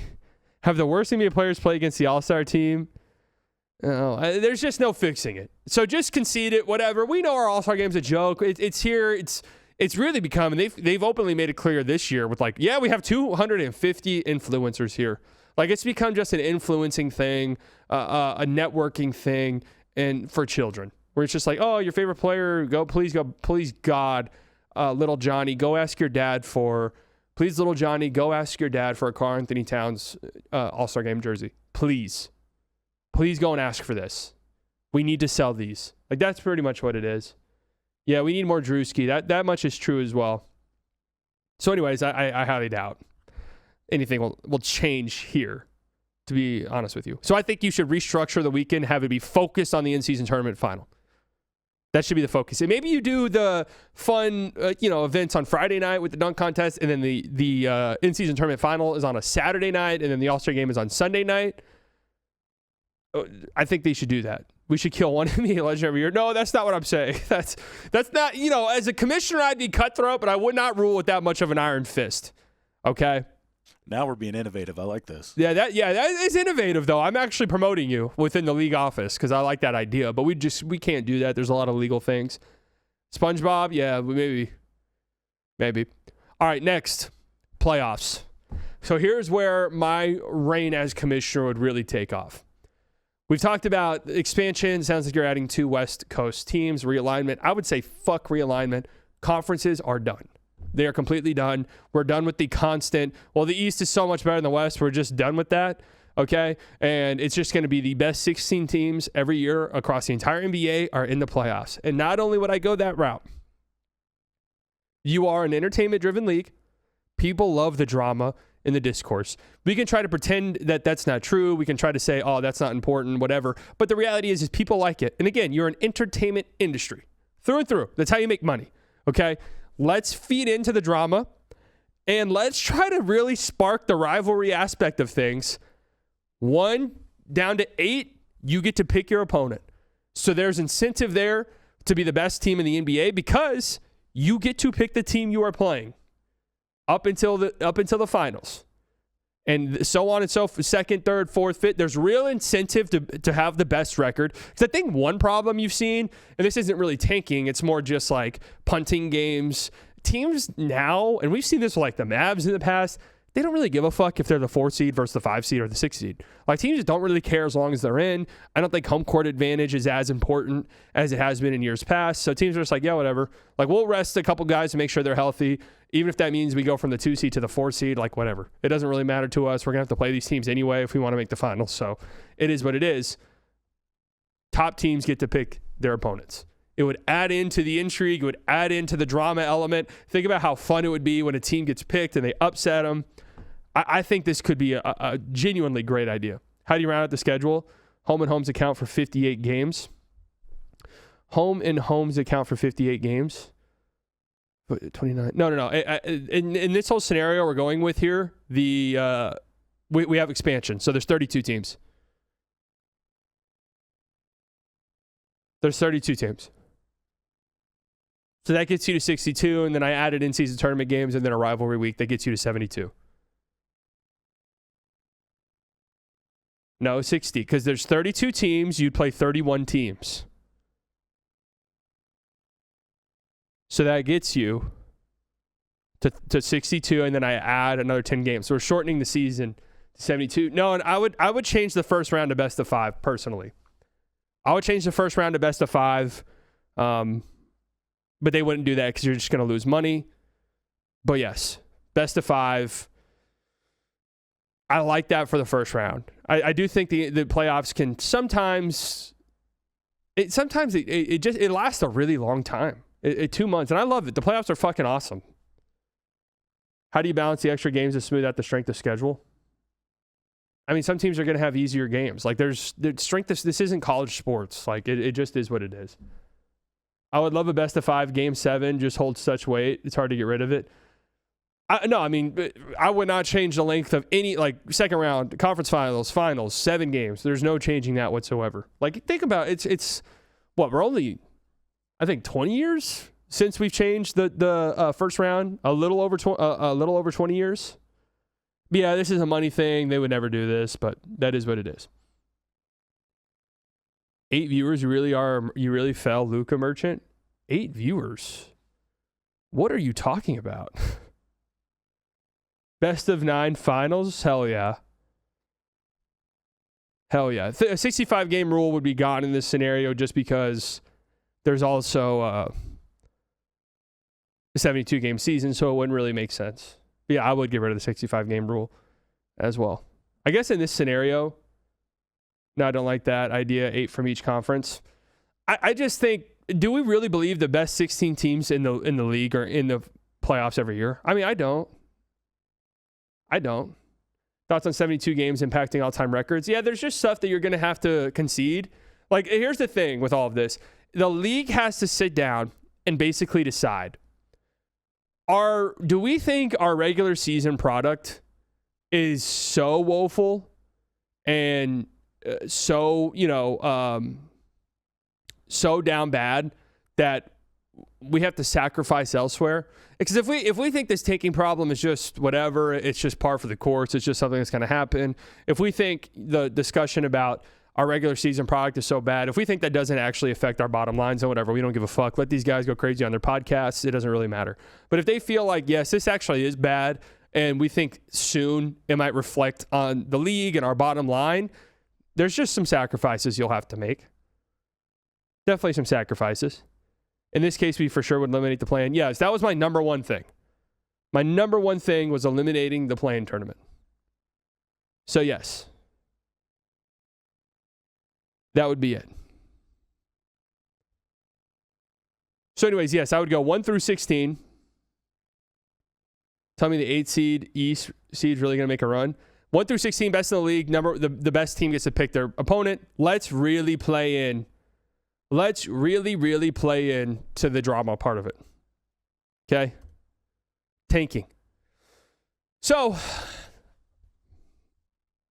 [SPEAKER 3] Have the worst NBA players play against the All-Star team. Oh, there's just no fixing it. So just concede it, whatever. We know our All-Star game's a joke. It's here. It's really become, and they've openly made it clear this year with like, yeah, we have 250 influencers here. Like it's become just an influencing thing, a networking thing, and for children, where it's just like, oh, your favorite player, please God, little Johnny, go ask your dad for, please little Johnny, go ask your dad for a Karl Anthony Towns All-Star game jersey. Please go and ask for this. We need to sell these. Like that's pretty much what it is. Yeah, we need more Drewski. That much is true as well. So anyways, I highly doubt anything will change here, to be honest with you. So I think you should restructure the weekend, have it be focused on the in-season tournament final. That should be the focus. And maybe you do the fun events on Friday night with the dunk contest, and then the in-season tournament final is on a Saturday night, and then the All-Star game is on Sunday night. I think they should do that. We should kill one NBA legend every year. No, that's not what I'm saying. That's not, as a commissioner, I'd be cutthroat, but I would not rule with that much of an iron fist. Okay?
[SPEAKER 4] Now we're being innovative. I like this.
[SPEAKER 3] Yeah, that is innovative, though. I'm actually promoting you within the league office because I like that idea, but we can't do that. There's a lot of legal things. SpongeBob, yeah, maybe. All right, next, playoffs. So here's where my reign as commissioner would really take off. We've talked about expansion. Sounds like you're adding 2 West Coast teams. Realignment. I would say fuck realignment. Conferences are done. They are completely done. We're done with the constant, well, the East is so much better than the West. We're just done with that, okay? And it's just going to be the best 16 teams every year across the entire NBA are in the playoffs. And not only would I go that route, you are an entertainment-driven league. People love the drama in the discourse. We can try to pretend that that's not true. We can try to say, oh, that's not important, whatever. But the reality is people like it. And again, you're an entertainment industry through and through. That's how you make money, okay? Let's feed into the drama and let's try to really spark the rivalry aspect of things. 1 down to 8, you get to pick your opponent. So there's incentive there to be the best team in the NBA because you get to pick the team you are playing up until the finals. And so on and so forth, 2nd, 3rd, 4th, 5th. There's real incentive to have the best record. Because I think one problem you've seen, and this isn't really tanking, it's more just like punting games. Teams now, and we've seen this with like the Mavs in the past, they don't really give a fuck if they're the 4 seed versus the 5 seed or the 6 seed. Like teams just don't really care as long as they're in. I don't think home court advantage is as important as it has been in years past. So teams are just like, yeah, whatever. Like we'll rest a couple guys to make sure they're healthy. Even if that means we go from the 2 seed to the 4 seed, like whatever. It doesn't really matter to us. We're going to have to play these teams anyway if we want to make the finals. So it is what it is. Top teams get to pick their opponents. It would add into the intrigue. It would add into the drama element. Think about how fun it would be when a team gets picked and they upset them. I think this could be a genuinely great idea. How do you round out the schedule? Home and homes account for 58 games. home and homes account for 58 games. 29. No. In this whole scenario we're going with here, we have expansion. So there's 32 teams. There's 32 teams. So that gets you to 62, and then I added in-season tournament games and then a rivalry week. That gets you to 72. No, 60, because there's 32 teams. You'd play 31 teams. So that gets you to 62, and then I add another 10 games. So we're shortening the season to 72. No, and I would change the first round to best of 5 personally. I would change the first round to best of 5, but they wouldn't do that because you're just going to lose money. But yes, best of 5. I like that for the first round. I do think the playoffs can sometimes it lasts a really long time. 2 months, and I love it. The playoffs are fucking awesome. How do you balance the extra games to smooth out the strength of schedule? I mean, some teams are going to have easier games. Like there's strength. This isn't college sports. Like it just is what it is. I would love a best of 5. Game 7 just holds such weight. It's hard to get rid of it. I would not change the length of any, like, second round, conference finals, 7 games. There's no changing that whatsoever. Like, think about it. It's what, we're only, I think, 20 years since we've changed the first round. A little over 20 years. But yeah, this is a money thing. They would never do this, but that is what it is. 8 viewers. You really fell, Luka Merchant. 8 viewers. What are you talking about? Best of 9 finals? Hell yeah. Hell yeah. A 65 game rule would be gone in this scenario just because there's also a 72 game season, so it wouldn't really make sense. But yeah, I would get rid of the 65 game rule as well. I guess in this scenario, no, I don't like that idea. 8 from each conference. I just think, do we really believe the best 16 teams in the league are in the playoffs every year? I mean, I don't. Thoughts on 72 games impacting all-time records? Yeah, there's just stuff that you're going to have to concede. Like, here's the thing with all of this. The league has to sit down and basically decide, do we think our regular season product is so woeful and so down bad that we have to sacrifice elsewhere? Because if we think this tanking problem is just whatever, it's just par for the course, it's just something that's going to happen. If we think the discussion about our regular season product is so bad, if we think that doesn't actually affect our bottom lines and whatever, we don't give a fuck. Let these guys go crazy on their podcasts. It doesn't really matter. But if they feel like, yes, this actually is bad, and we think soon it might reflect on the league and our bottom line, there's just some sacrifices you'll have to make. Definitely some sacrifices. In this case, we for sure would eliminate the play-in. Yes, that was my number one thing. My number one thing was eliminating the play-in tournament. So yes, that would be it. So anyways, yes, I would go 1 through 16. Tell me the 8 seed, East seed, really going to make a run. 1 through 16, best in the league. The best team gets to pick their opponent. Let's really play in. Let's really play in to the drama part of it. Okay? Tanking. So,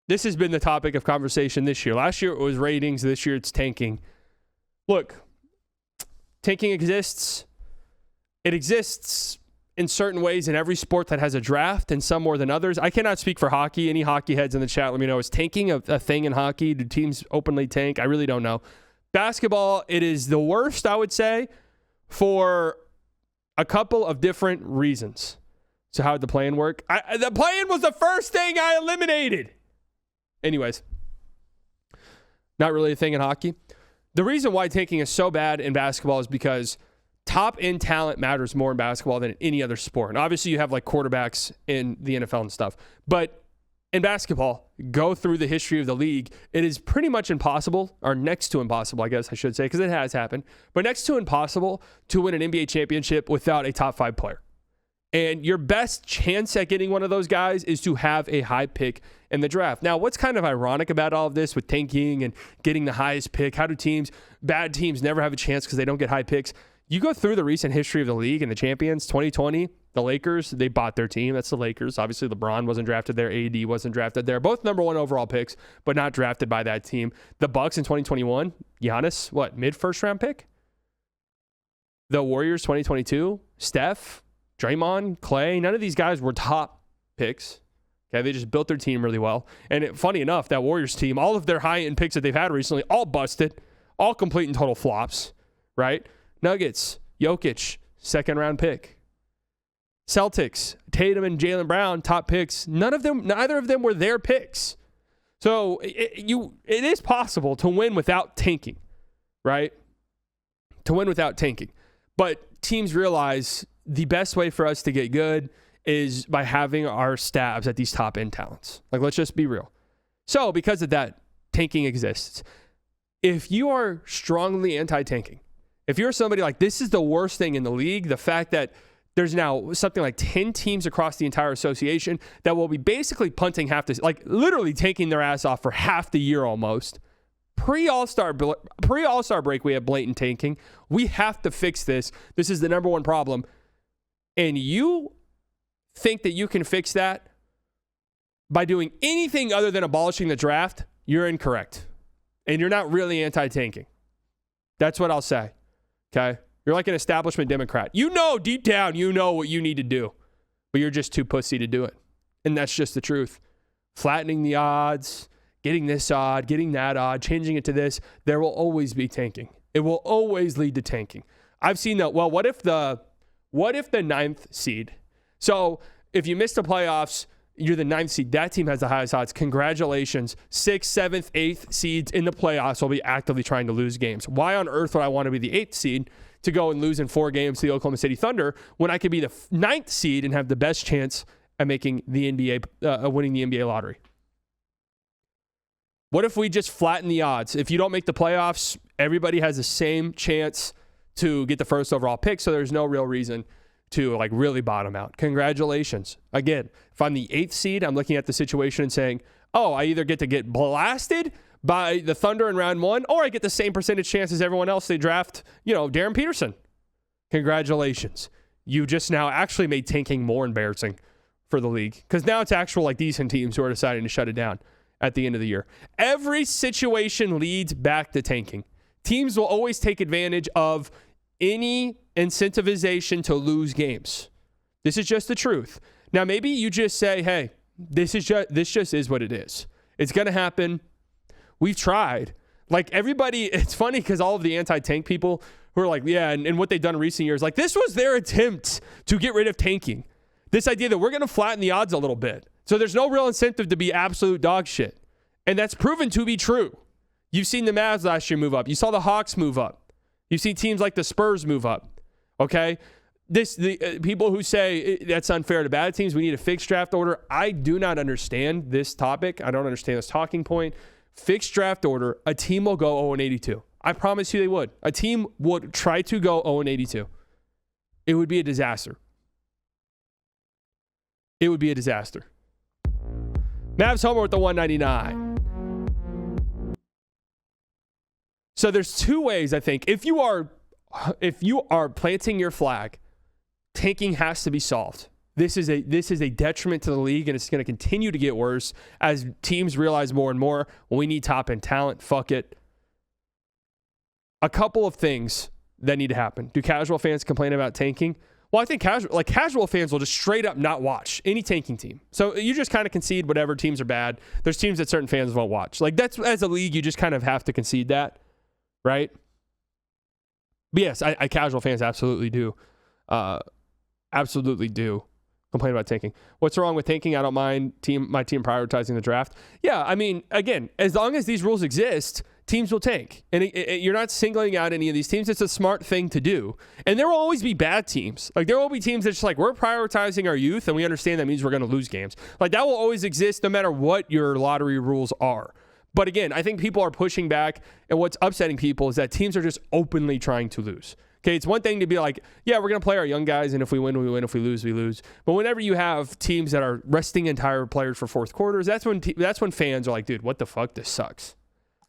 [SPEAKER 3] this has been the topic of conversation this year. Last year it was ratings. This year it's tanking. Look, tanking exists. It exists in certain ways in every sport that has a draft, and some more than others. I cannot speak for hockey. Any hockey heads in the chat, let me know. Is tanking a thing in hockey? Do teams openly tank? I really don't know. Basketball, it is the worst, I would say, for a couple of different reasons. So how did the play-in work? The play-in was the first thing I eliminated. Anyways, not really a thing in hockey. The reason why tanking is so bad in basketball is because top-end talent matters more in basketball than in any other sport. And obviously you have like quarterbacks in the NFL and stuff. But in basketball, go through the history of the league, it is pretty much impossible, or next to impossible, I guess I should say, because it has happened, but next to impossible to win an NBA championship without a top 5 player. And your best chance at getting one of those guys is to have a high pick in the draft. Now, what's kind of ironic about all of this with tanking and getting the highest pick? How do bad teams never have a chance because they don't get high picks? You go through the recent history of the league and the champions, 2020, the Lakers, they bought their team. That's the Lakers. Obviously, LeBron wasn't drafted there. AD wasn't drafted there. Both number one overall picks, but not drafted by that team. The Bucks in 2021, Giannis, mid-first round pick? The Warriors 2022, Steph, Draymond, Clay, none of these guys were top picks. Okay, they just built their team really well. And funny enough, that Warriors team, all of their high-end picks that they've had recently, all busted, all complete and total flops, right? Nuggets, Jokic, second-round pick. Celtics, Tatum and Jaylen Brown, top picks. Neither of them were their picks. So it is possible to win without tanking, right? To win without tanking. But teams realize the best way for us to get good is by having our stabs at these top end talents. Like, let's just be real. So because of that, tanking exists. If you are strongly anti-tanking, if you're somebody like, this is the worst thing in the league, the fact that there's now something like 10 teams across the entire association that will be basically punting literally taking their ass off for half the year almost. Pre-All-Star break, we have blatant tanking. We have to fix this. This is the number one problem. And you think that you can fix that by doing anything other than abolishing the draft, you're incorrect. And you're not really anti-tanking. That's what I'll say. Okay? You're like an establishment Democrat. Deep down, you know what you need to do. But you're just too pussy to do it. And that's just the truth. Flattening the odds, getting this odd, getting that odd, changing it to this, there will always be tanking. It will always lead to tanking. I've seen that. Well, what if the ninth seed? So if you miss the playoffs, you're the ninth seed. That team has the highest odds. Congratulations. 6th, 7th, 8th seeds in the playoffs will be actively trying to lose games. Why on earth would I want to be the 8th seed to go and lose in 4 games to the Oklahoma City Thunder when I could be the 9th seed and have the best chance at making the NBA, winning the NBA lottery? What if we just flatten the odds? If you don't make the playoffs, everybody has the same chance to get the first overall pick, so there's no real reason to really bottom out. Congratulations. Again, if I'm the 8th seed, I'm looking at the situation and saying, oh, I either get to get blasted by the Thunder in round 1, or I get the same percentage chance as everyone else. They draft, Darren Peterson. Congratulations. You just now actually made tanking more embarrassing for the league, because now it's actual decent teams who are deciding to shut it down at the end of the year. Every situation leads back to tanking. Teams will always take advantage of any incentivization to lose games. This is just the truth. Now, maybe you just say, hey, this just is what it is. It's going to happen. We've tried. Everybody, it's funny because all of the anti-tank people who are and what they've done in recent years, this was their attempt to get rid of tanking. This idea that we're going to flatten the odds a little bit. So there's no real incentive to be absolute dog shit. And that's proven to be true. You've seen the Mavs last year move up. You saw the Hawks move up. You've seen teams like the Spurs move up. Okay? The people who say that's unfair to bad teams, we need a fixed draft order. I do not understand this topic. I don't understand this talking point. Fixed draft order, a team will go 0-82. I promise you they would. A team would try to go 0-82. It would be a disaster. It would be a disaster. Mavs homer with the 199. So there's 2 ways, I think. If you are planting your flag, tanking has to be solved. This is a detriment to the league, and it's going to continue to get worse as teams realize more and more, we need top-end talent. Fuck it. A couple of things that need to happen. Do casual fans complain about tanking? Well, I think casual fans will just straight up not watch any tanking team. So you just kind of concede whatever teams are bad. There's teams that certain fans won't watch. That's, as a league, you just kind of have to concede that, right? But yes, I casual fans absolutely do. Absolutely do complain about tanking. What's wrong with tanking? I don't mind my team prioritizing the draft. Yeah, I mean, again, as long as these rules exist, teams will tank. And you're not singling out any of these teams. It's a smart thing to do. And there will always be bad teams. There will be teams that's just we're prioritizing our youth, and we understand that means we're going to lose games. That will always exist no matter what your lottery rules are. But again, I think people are pushing back, and what's upsetting people is that teams are just openly trying to lose. Okay, it's one thing to be like, yeah, we're going to play our young guys, and if we win, we win. If we lose, we lose. But whenever you have teams that are resting entire players for fourth quarters, that's when fans are like, dude, what the fuck? This sucks.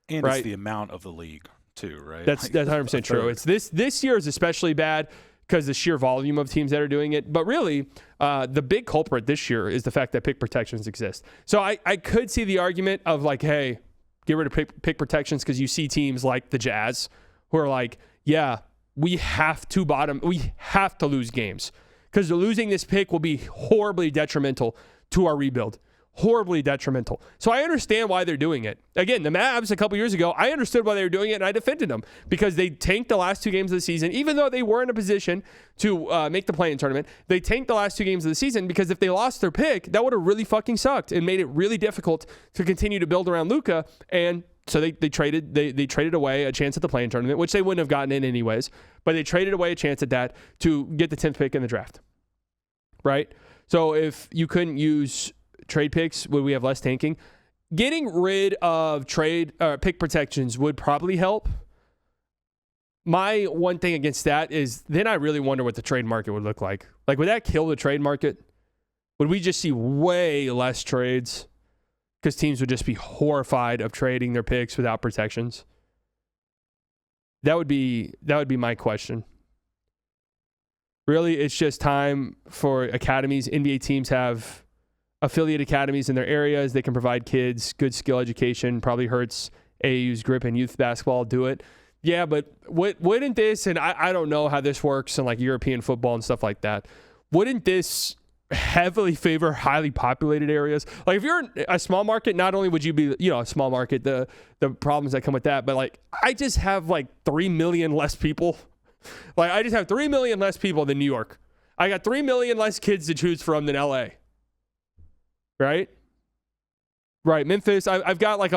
[SPEAKER 4] And
[SPEAKER 3] right?
[SPEAKER 4] It's the amount of the league too, right?
[SPEAKER 3] That's 100% true. It's this year is especially bad because the sheer volume of teams that are doing it. But really, the big culprit this year is the fact that pick protections exist. So I could see the argument of like, hey, get rid of pick protections because you see teams like the Jazz who are like, yeah, we have to lose games because losing this pick will be horribly detrimental to our rebuild. Horribly detrimental. So I understand why they're doing it. Again, the Mavs a couple years ago, I understood why they were doing it, and I defended them because they tanked the last 2 games of the season, even though they were in a position to make the play-in tournament. They tanked the last 2 games of the season because if they lost their pick, that would have really fucking sucked and made it really difficult to continue to build around Luka. And so they traded away a chance at the play-in tournament, which they wouldn't have gotten in anyways, but they traded away a chance at that to get the 10th pick in the draft. Right? So if you couldn't use trade picks, would we have less tanking? Getting rid of pick protections would probably help. My one thing against that is then I really wonder what the trade market would look like. Like, would that kill the trade market? Would we just see way less trades because teams would just be horrified of trading their picks without protections? That would be my question. Really, it's just time for academies. NBA teams have affiliate academies in their areas. They can provide kids good skill education. Probably hurts AAU's grip in youth basketball. Do it. Yeah, but wouldn't this, and I don't know how this works in like European football and stuff like that, wouldn't this heavily favor highly populated areas? Like if you're a small market, not only would you be, a small market, the problems that come with that, but like I just have like 3 million less people. Like I just have 3 million less people than New York. I got 3 million less kids to choose from than LA. Right? Right. Memphis, I've got like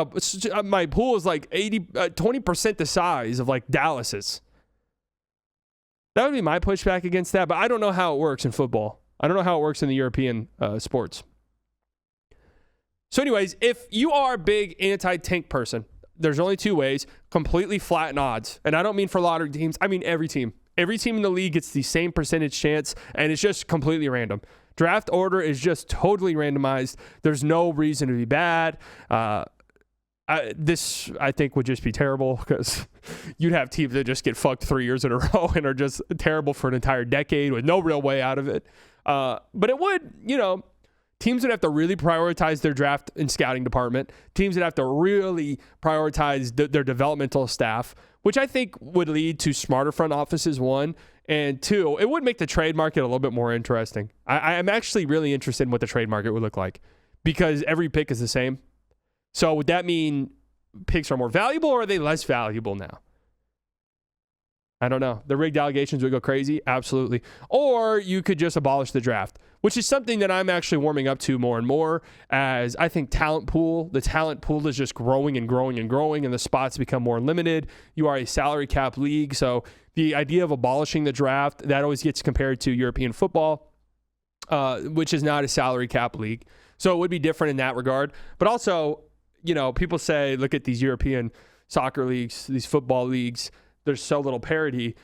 [SPEAKER 3] my pool is like 20% the size of like Dallas's. That would be my pushback against that, but I don't know how it works in football. I don't know how it works in the European sports. So anyways, if you are a big anti-tank person, there's only 2 ways: completely flatten odds. And I don't mean for lottery teams. I mean every team. Every team in the league gets the same percentage chance, and it's just completely random. Draft order is just totally randomized. There's no reason to be bad. This, I think, would just be terrible because you'd have teams that just get fucked 3 years in a row and are just terrible for an entire decade with no real way out of it. But it would, teams would have to really prioritize their draft and scouting department. Teams would have to really prioritize their developmental staff, which I think would lead to smarter front offices, 1. And 2, it would make the trade market a little bit more interesting. I'm actually really interested in what the trade market would look like because every pick is the same. So would that mean picks are more valuable or are they less valuable now? I don't know. The rigged allegations would go crazy. Absolutely. Or you could just abolish the draft, which is something that I'm actually warming up to more and more as I think the talent pool is just growing and growing and growing and the spots become more limited. You are a salary cap league. So the idea of abolishing the draft, that always gets compared to European football, which is not a salary cap league. So it would be different in that regard. But also, people say, look at these European soccer leagues, these football leagues, there's so little parity.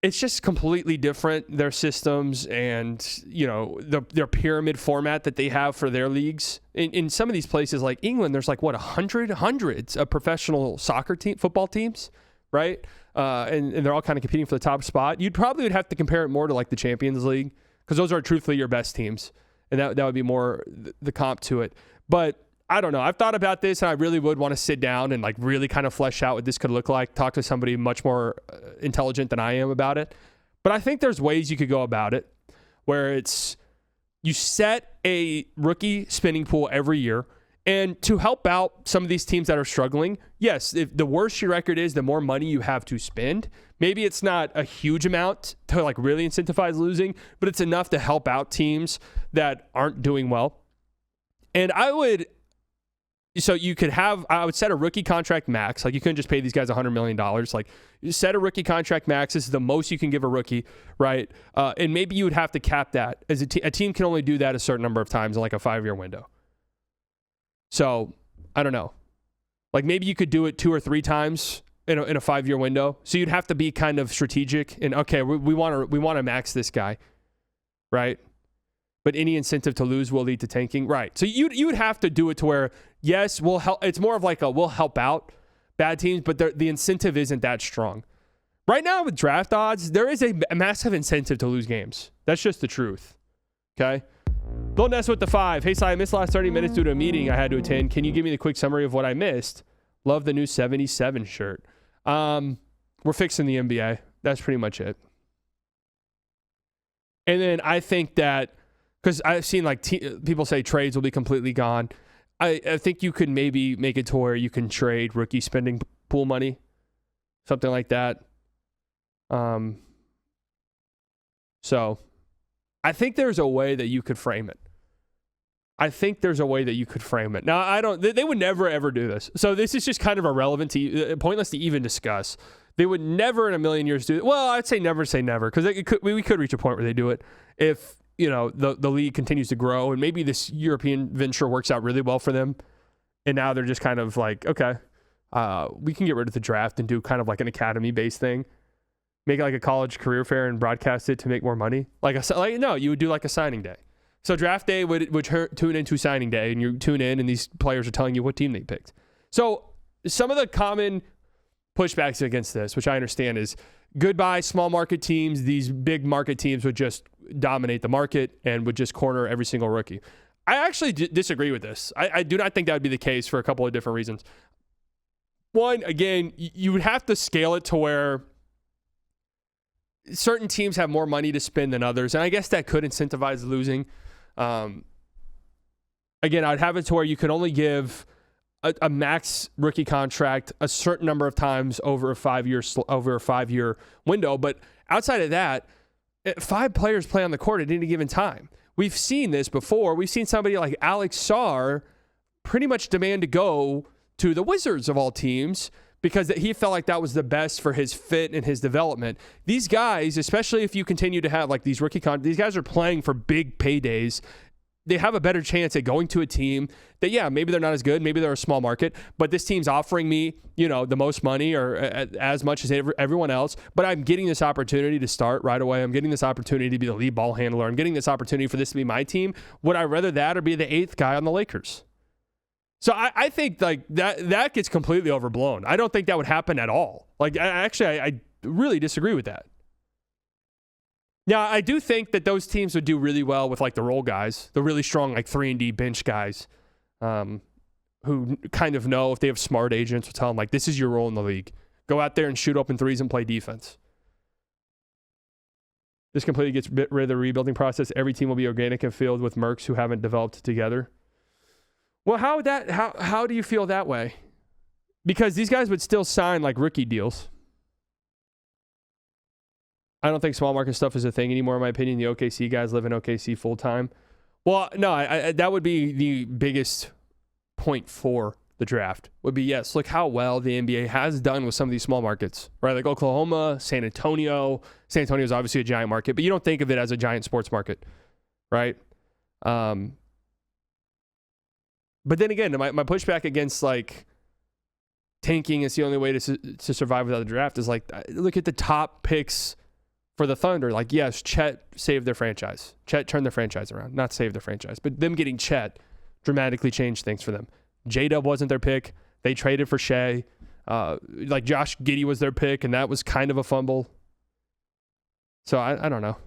[SPEAKER 3] It's just completely different, their systems and, their pyramid format that they have for their leagues. In some of these places like England, there's like, hundreds of professional football teams, right? And they're all kind of competing for the top spot. You'd probably have to compare it more to like the Champions League because those are truthfully your best teams. And that would be more the comp to it. But I don't know. I've thought about this and I really would want to sit down and like really kind of flesh out what this could look like, talk to somebody much more intelligent than I am about it. But I think there's ways you could go about it where it's you set a rookie spending pool every year. And to help out some of these teams that are struggling, yes, if the worse your record is, the more money you have to spend. Maybe it's not a huge amount to like really incentivize losing, but it's enough to help out teams that aren't doing well. And I would set a rookie contract max. Like you couldn't just pay these guys $100 million. Like you set a rookie contract max. This is the most you can give a rookie, right? And maybe you would have to cap that as a team can only do that a certain number of times in like a 5-year window. So I don't know. Like maybe you could do it 2 or 3 times in a 5-year window. So you'd have to be kind of strategic and okay, we want to max this guy, right? But any incentive to lose will lead to tanking, right? So you would have to do it to where yes, we'll help. It's more of like we'll help out bad teams, but the incentive isn't that strong. Right now with draft odds, there is a massive incentive to lose games. That's just the truth. Okay. Don't mess with the 5. Hey, Si, I missed the last 30 minutes due to a meeting I had to attend. Can you give me the quick summary of what I missed? Love the new 77 shirt. We're fixing the NBA. That's pretty much it. And then I think that, because I've seen like people say trades will be completely gone. I think you could maybe make it to where you can trade rookie spending pool money. Something like that. So I think there's a way that you could frame it. Now, they would never, ever do this. So this is just kind of irrelevant pointless to even discuss. They would never in a million years do it. Well, I'd say never say never, because we could reach a point where they do it if, the league continues to grow and maybe this European venture works out really well for them. And now they're just kind of like, okay, we can get rid of the draft and do kind of like an academy-based thing. Make it like a college career fair and broadcast it to make more money. No, you would do like a signing day. So draft day would tune into signing day, and you tune in, and these players are telling you what team they picked. So some of the common pushbacks against this, which I understand, is goodbye small market teams. These big market teams would just dominate the market and would just corner every single rookie. I actually disagree with this. I do not think that would be the case for a couple of different reasons. One, again, you would have to scale it to where certain teams have more money to spend than others, and I guess that could incentivize losing. Again, I'd have it to where you could only give a max rookie contract a certain number of times over a 5-year window, but outside of that, 5 players play on the court at any given time. We've seen this before. We've seen somebody like Alex Sarr pretty much demand to go to the Wizards of all teams because he felt like that was the best for his fit and his development. These guys, especially if you continue to have like these these guys are playing for big paydays. They have a better chance at going to a team that, yeah, maybe they're not as good, maybe they're a small market, but this team's offering me, the most money or as much as everyone else, but I'm getting this opportunity to start right away. I'm getting this opportunity to be the lead ball handler. I'm getting this opportunity for this to be my team. Would I rather that or be the 8th guy on the Lakers? So I think like that gets completely overblown. I don't think that would happen at all. Like I really disagree with that. Now, I do think that those teams would do really well with like the role guys, the really strong like 3-and-D bench guys who kind of know if they have smart agents will tell them like, this is your role in the league. Go out there and shoot open threes and play defense. This completely gets rid of the rebuilding process. Every team will be organic and filled with mercs who haven't developed together. Well, how do you feel that way? Because these guys would still sign like rookie deals. I don't think small market stuff is a thing anymore, in my opinion. The OKC guys live in OKC full time. Well, no, that would be the biggest point for the draft. Would be, yes, look how well the NBA has done with some of these small markets, right? Like Oklahoma, San Antonio. San Antonio is obviously a giant market, but you don't think of it as a giant sports market, right? But then again, my pushback against like tanking is the only way to survive without the draft is like, look at the top picks for the Thunder. Like, yes, Chet saved their franchise. Chet turned their franchise around. Not saved their franchise, but them getting Chet dramatically changed things for them. J-Dub wasn't their pick. They traded for Shea. Like Josh Giddey was their pick, and that was kind of a fumble. So I don't know.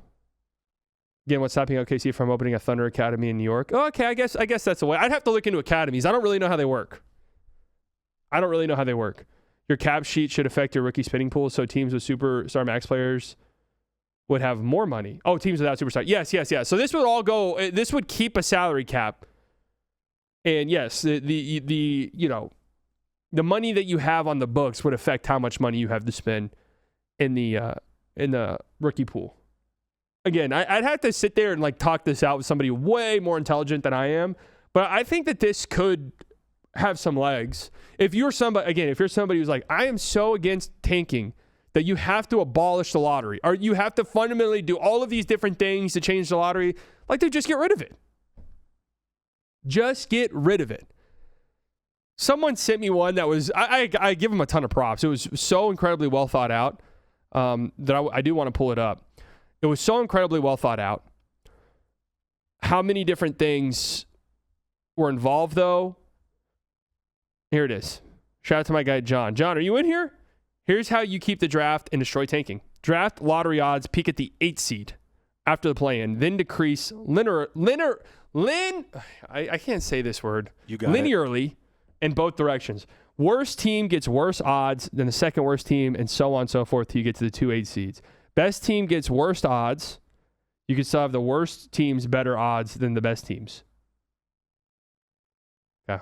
[SPEAKER 3] Again, what's stopping OKC from opening a Thunder Academy in New York? Oh, okay, I guess that's the way. I'd have to look into academies. I don't really know how they work. Your cap sheet should affect your rookie spending pool, so teams with superstar max players would have more money. Oh, teams without superstar. Yes. So this would all go. This would keep a salary cap, and yes, the money that you have on the books would affect how much money you have to spend in the rookie pool. Again, I'd have to sit there and like talk this out with somebody way more intelligent than I am, but I think that this could have some legs. If you're somebody who's like, I am so against tanking that you have to abolish the lottery, or you have to fundamentally do all of these different things to change the lottery, like, dude, just get rid of it. Just get rid of it. Someone sent me one that was, I give them a ton of props. It was so incredibly well thought out that I do want to pull it up. It was so incredibly well thought out. How many different things were involved, though? Here it is. Shout out to my guy, John. John, are you in here? Here's how you keep the draft and destroy tanking. Draft lottery odds peak at the 8th seed after the play-in, then decrease I can't say this word.
[SPEAKER 4] You got
[SPEAKER 3] linearly in both directions. Worst team gets worse odds than the second worst team, and so on and so forth till you get to the 2 8 seeds. Best team gets worst odds. You can still have the worst teams better odds than the best teams. Yeah.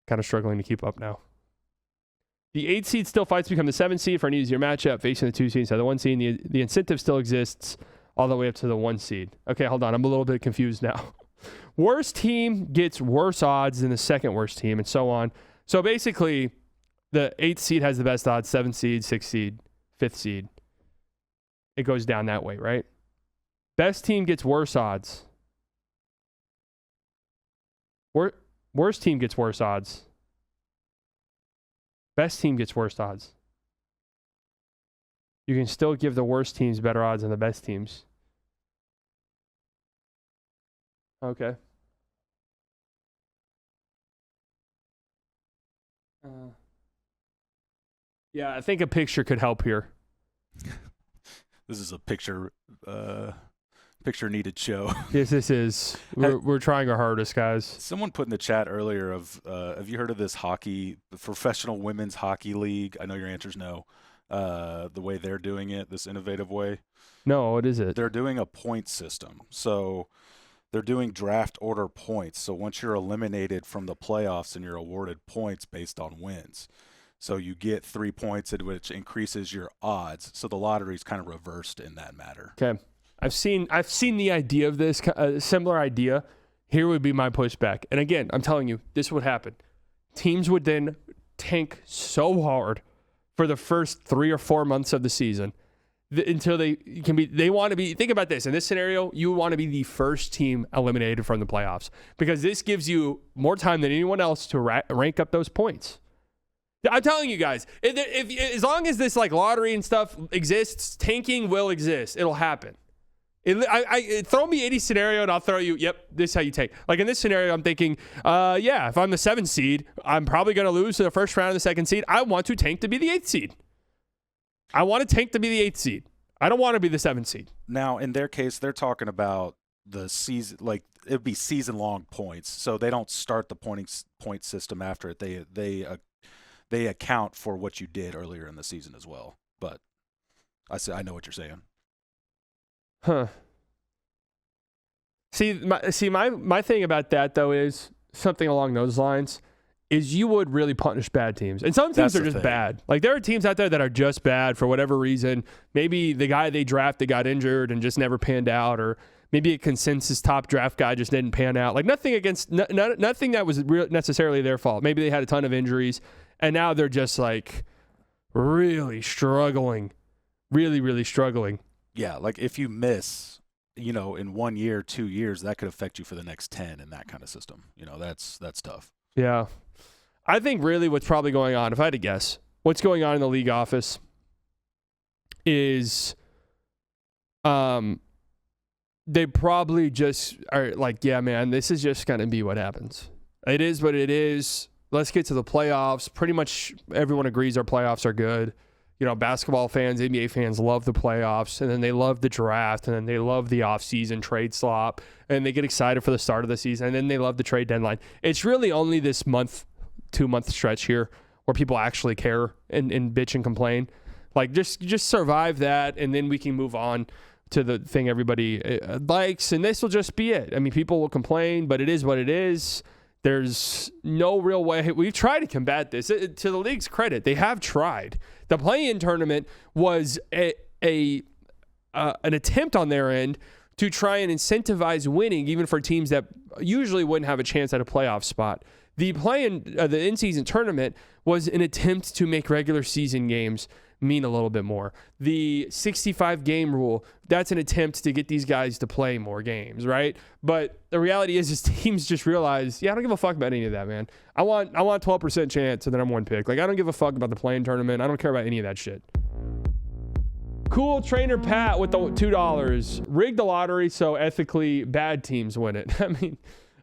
[SPEAKER 3] Kind of struggling to keep up now. The 8 seed still fights to become the 7 seed for an easier matchup, facing the 2 seed instead of the 1 seed. The incentive still exists all the way up to the 1 seed. Okay, hold on. I'm a little bit confused now. Worst team gets worse odds than the second worst team, and so on. So basically, the 8th seed has the best odds, 7th seed, 6th seed, 5th seed. It goes down that way, right? Best team gets worse odds. Worst team gets worse odds. Best team gets worst odds. You can still give the worst teams better odds than the best teams. Okay. Yeah, I think a picture could help here.
[SPEAKER 4] This is a picture needed show.
[SPEAKER 3] Yes, this is. We're trying our hardest, guys.
[SPEAKER 4] Someone put in the chat earlier have you heard of this professional women's hockey league? I know your answer's no. The way they're doing it, this innovative way.
[SPEAKER 3] No, what is it?
[SPEAKER 4] They're doing a point system. So they're doing draft order points. So once you're eliminated from the playoffs and you're awarded points based on wins. So you get 3 points, which increases your odds. So the lottery's kind of reversed in that matter.
[SPEAKER 3] Okay. I've seen the idea of this, a similar idea. Here would be my pushback. And again, I'm telling you, this would happen. Teams would then tank so hard for the first 3 or 4 months of the season until they want to be, think about this. In this scenario, you want to be the first team eliminated from the playoffs because this gives you more time than anyone else to rank up those points. I'm telling you guys, if as long as this like lottery and stuff exists, tanking will exist. It'll happen. Throw me any scenario and I'll throw you, yep, this is how you take. Like in this scenario, I'm thinking, if I'm the 7th seed, I'm probably going to lose to the first round of the 2nd seed. I want to tank to be the 8th seed. I want to tank to be the 8th seed. I don't want to be the 7th seed.
[SPEAKER 4] Now, in their case, they're talking about the season, like it would be season-long points. So they don't start the point system after it. They account for what you did earlier in the season as well. But I know what you're saying.
[SPEAKER 3] Huh. See, my thing about that though is something along those lines is you would really punish bad teams. And some teams are just bad. Like there are teams out there that are just bad for whatever reason. Maybe the guy they drafted got injured and just never panned out, or maybe a consensus top draft guy just didn't pan out. Like nothing that was necessarily their fault. Maybe they had a ton of injuries and now they're just like really struggling. Really, really struggling.
[SPEAKER 4] Yeah, like if you miss, in 1 year, 2 years, that could affect you for the next 10 in that kind of system. That's tough.
[SPEAKER 3] Yeah. I think really what's probably going on, if I had to guess, what's going on in the league office is they probably just are like, yeah, man, this is just going to be what happens. It is what it is. Let's get to the playoffs. Pretty much everyone agrees our playoffs are good. Basketball fans, NBA fans love the playoffs, and then they love the draft, and then they love the offseason trade slop, and they get excited for the start of the season, and then they love the trade deadline. It's really only this 2-month stretch here where people actually care and bitch and complain. Like, just survive that, and then we can move on to the thing everybody likes, and this will just be it. I mean, people will complain, but it is what it is. There's no real way. We've tried to combat this. To the league's credit, they have tried. The play-in tournament was an attempt on their end to try and incentivize winning, even for teams that usually wouldn't have a chance at a playoff spot. The in-season tournament was an attempt to make regular season games mean a little bit more. The 65-game rule, that's an attempt to get these guys to play more games, right? But the reality is teams just realize, I don't give a fuck about any of that, man. I want 12% chance and then I'm one pick. Like, I don't give a fuck about the play-in tournament. I don't care about any of that shit. Cool Trainer Pat with the $2. Rig the lottery so ethically bad teams win it. I mean,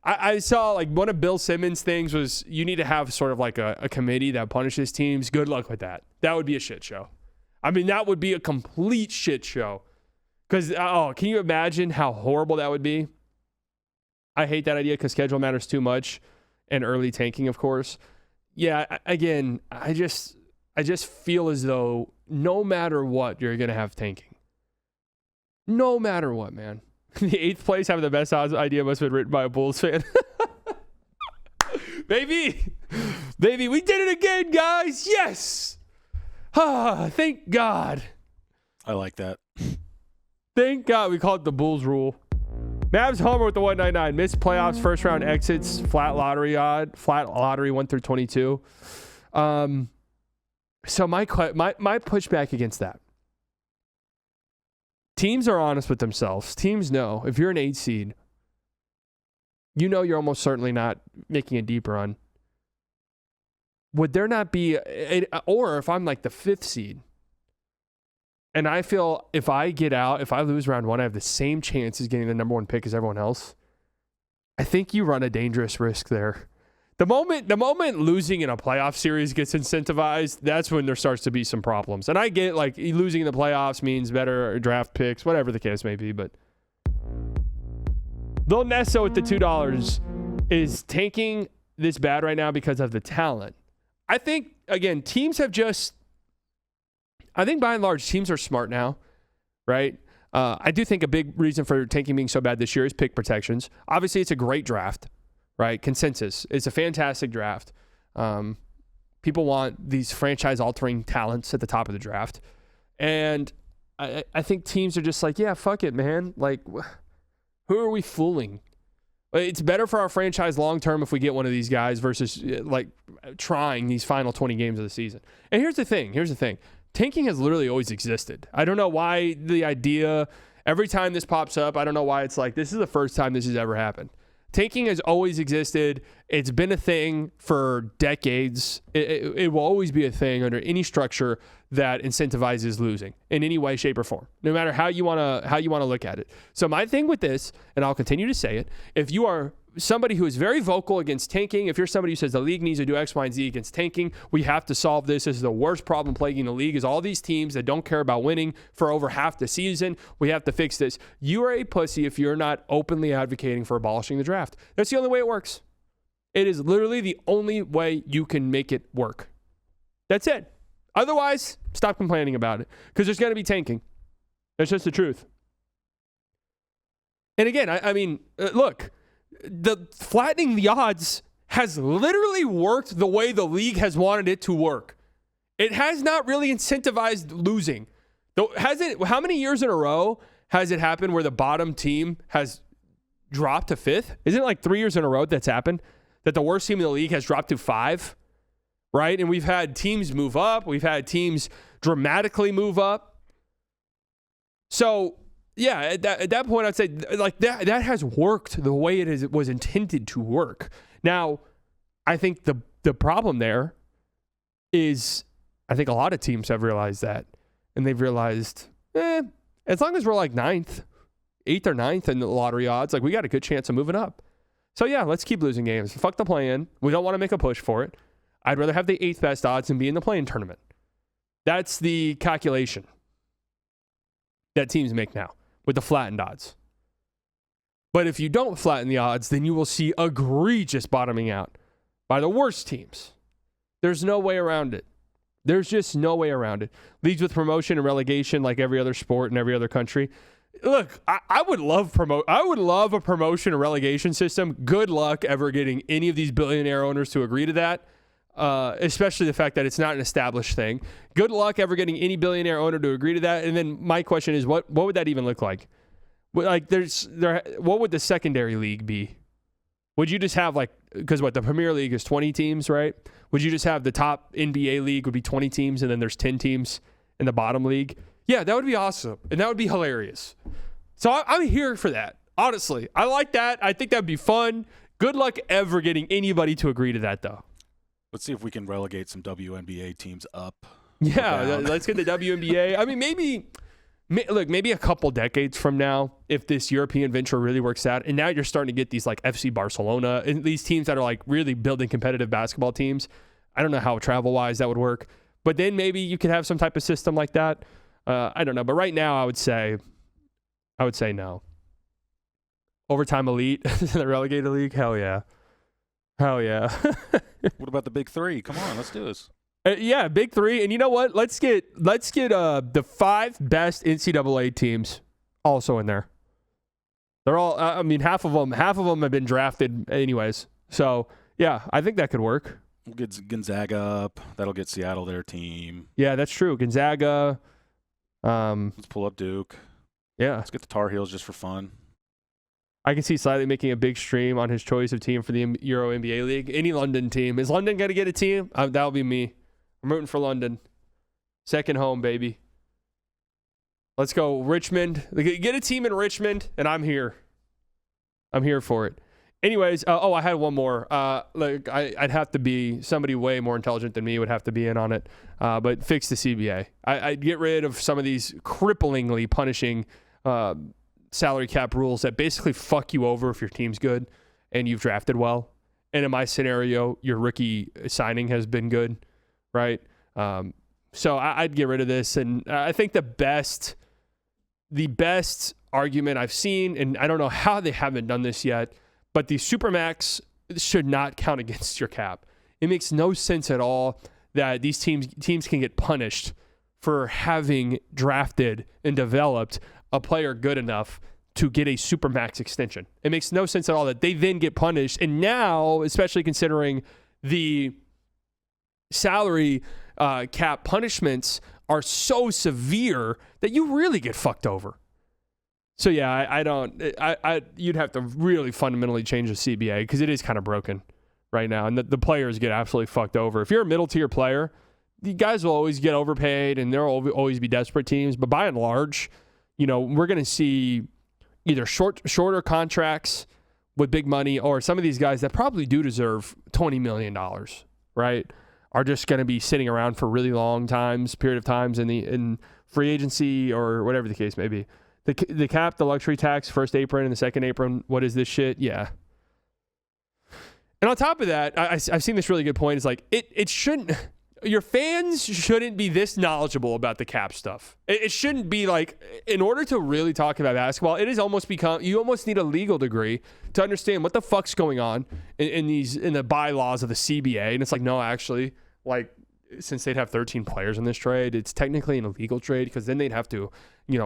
[SPEAKER 3] I saw like one of Bill Simmons' things was you need to have sort of like a committee that punishes teams. Good luck with that. That would be a shit show. I mean, that would be a complete shit show. Because, can you imagine how horrible that would be? I hate that idea because schedule matters too much and early tanking, of course. Yeah, again, I just feel as though no matter what, you're going to have tanking. No matter what, man. The 8th place having the best odds idea must have been written by a Bulls fan. Baby, we did it again, guys. Yes. Thank God.
[SPEAKER 4] I like that.
[SPEAKER 3] Thank God we called it the Bulls rule. Mavs homer with the 199. Missed playoffs, first round exits, flat lottery 1 through 22. So my pushback against that. Teams are honest with themselves. Teams know if you're an 8 seed, you know you're almost certainly not making a deep run. Would there not be, or if I'm like the 5th seed, and I feel if I get out, if I lose round 1, I have the same chance as getting the number 1 pick as everyone else. I think you run a dangerous risk there. The moment losing in a playoff series gets incentivized, that's when there starts to be some problems. And I get like losing in the playoffs means better draft picks, whatever the case may be. But Lil Nesso with the $2 is tanking this bad right now because of the talent. I think, again, teams have just, I think by and large, teams are smart now, right? I do think a big reason for tanking being so bad this year is pick protections. Obviously, it's a great draft. Right? Consensus. It's a fantastic draft. People want these franchise-altering talents at the top of the draft. And I think teams are just like, yeah, fuck it, man. Like, who are we fooling? It's better for our franchise long-term if we get one of these guys versus, like, trying these final 20 games of the season. And here's the thing. Tanking has literally always existed. I don't know why the idea, every time this pops up, I don't know why it's like, this is the first time this has ever happened. Tanking has always existed. It's been a thing for decades. It will always be a thing under any structure that incentivizes losing in any way, shape, or form, no matter how you want to look at it. So my thing with this, and I'll continue to say it, if you are somebody who is very vocal against tanking, if you're somebody who says the league needs to do X, Y, and Z against tanking, we have to solve this. This is the worst problem plaguing the league is all these teams that don't care about winning for over half the season. We have to fix this. You are a pussy if you're not openly advocating for abolishing the draft. That's the only way it works. It is literally the only way you can make it work. That's it. Otherwise, stop complaining about it because there's going to be tanking. That's just the truth. And again, I mean, look, the flattening the odds has literally worked the way the league has wanted it to work. It has not really incentivized losing. Has it? How many years in a row has it happened where the bottom team has dropped to 5th? Isn't it like 3 years in a row that's happened? That the worst team in the league has dropped to 5, right? And we've had teams move up. We've had teams dramatically move up. So, yeah, at that point, I'd say like that has worked the way it was intended to work. Now, I think the problem there is I think a lot of teams have realized that. And they've realized, as long as we're like 8th or 9th in the lottery odds, like we got a good chance of moving up. So, yeah, let's keep losing games. Fuck the play-in. We don't want to make a push for it. I'd rather have the 8th best odds and be in the play-in tournament. That's the calculation that teams make now with the flattened odds. But if you don't flatten the odds, then you will see egregious bottoming out by the worst teams. There's no way around it. There's just no way around it. Leagues with promotion and relegation like every other sport in every other country. Look, I would love a promotion and relegation system. Good luck ever getting any of these billionaire owners to agree to that, especially the fact that it's not an established thing. Good luck ever getting any billionaire owner to agree to that. And then my question is, what would that even look like? Like, what would the secondary league be? Would you just have because the Premier League is 20 teams, right? Would you just have the top NBA league would be 20 teams and then there's 10 teams in the bottom league. Yeah, that would be awesome. And that would be hilarious. So I'm here for that. Honestly, I like that. I think that'd be fun. Good luck ever getting anybody to agree to that, though.
[SPEAKER 4] Let's see if we can relegate some WNBA teams up.
[SPEAKER 3] Yeah, let's get the WNBA. I mean, maybe a couple decades from now, if this European venture really works out, and now you're starting to get these like FC Barcelona and these teams that are like really building competitive basketball teams. I don't know how travel-wise that would work, but then maybe you could have some type of system like that. I don't know, but right now I would say no. Overtime elite in the relegated league? Hell yeah.
[SPEAKER 4] What about the big three? Come on, let's do this.
[SPEAKER 3] Yeah, big three. And you know what? Let's get the 5 best NCAA teams also in there. They're all. I mean, half of them have been drafted anyways. So yeah, I think that could work.
[SPEAKER 4] We'll get Gonzaga up. That'll get Seattle their team.
[SPEAKER 3] Yeah, that's true. Gonzaga.
[SPEAKER 4] Let's pull up Duke.
[SPEAKER 3] Yeah,
[SPEAKER 4] let's get the Tar Heels just for fun.
[SPEAKER 3] I can see Slightly making a big stream on his choice of team for the Euro NBA League. Any London team. Is London going to get a team? That'll be me. I'm rooting for London. Second home, baby. Let's go. Richmond. Get a team in Richmond, and I'm here. I'm here for it. Anyways, I had one more. I'd have to be somebody way more intelligent than me would have to be in on it. But fix the CBA. I'd get rid of some of these cripplingly punishing salary cap rules that basically fuck you over if your team's good and you've drafted well. And in my scenario, your rookie signing has been good, right? So I'd get rid of this. And I think the best argument I've seen, and I don't know how they haven't done this yet, but the Supermax should not count against your cap. It makes no sense at all that these teams can get punished for having drafted and developed a player good enough to get a Supermax extension. It makes no sense at all that they then get punished. And now, especially considering the salary cap punishments are so severe that you really get fucked over. So yeah, you'd have to really fundamentally change the CBA because it is kind of broken right now, and the players get absolutely fucked over. If you're a middle tier player, the guys will always get overpaid, and there will always be desperate teams. But by and large, we're going to see either shorter contracts with big money, or some of these guys that probably do deserve $20 million, right, are just going to be sitting around for really long period of times in free agency or whatever the case may be. The cap, the luxury tax, first apron and the second apron, what is this shit? Yeah. And on top of that, I've seen this really good point. It's like, it shouldn't, your fans shouldn't be this knowledgeable about the cap stuff. It shouldn't be like, in order to really talk about basketball, it has almost become, you almost need a legal degree to understand what the fuck's going on in the bylaws of the CBA. And it's like, no, actually, like, since they'd have 13 players in this trade, it's technically an illegal trade because then they'd have to,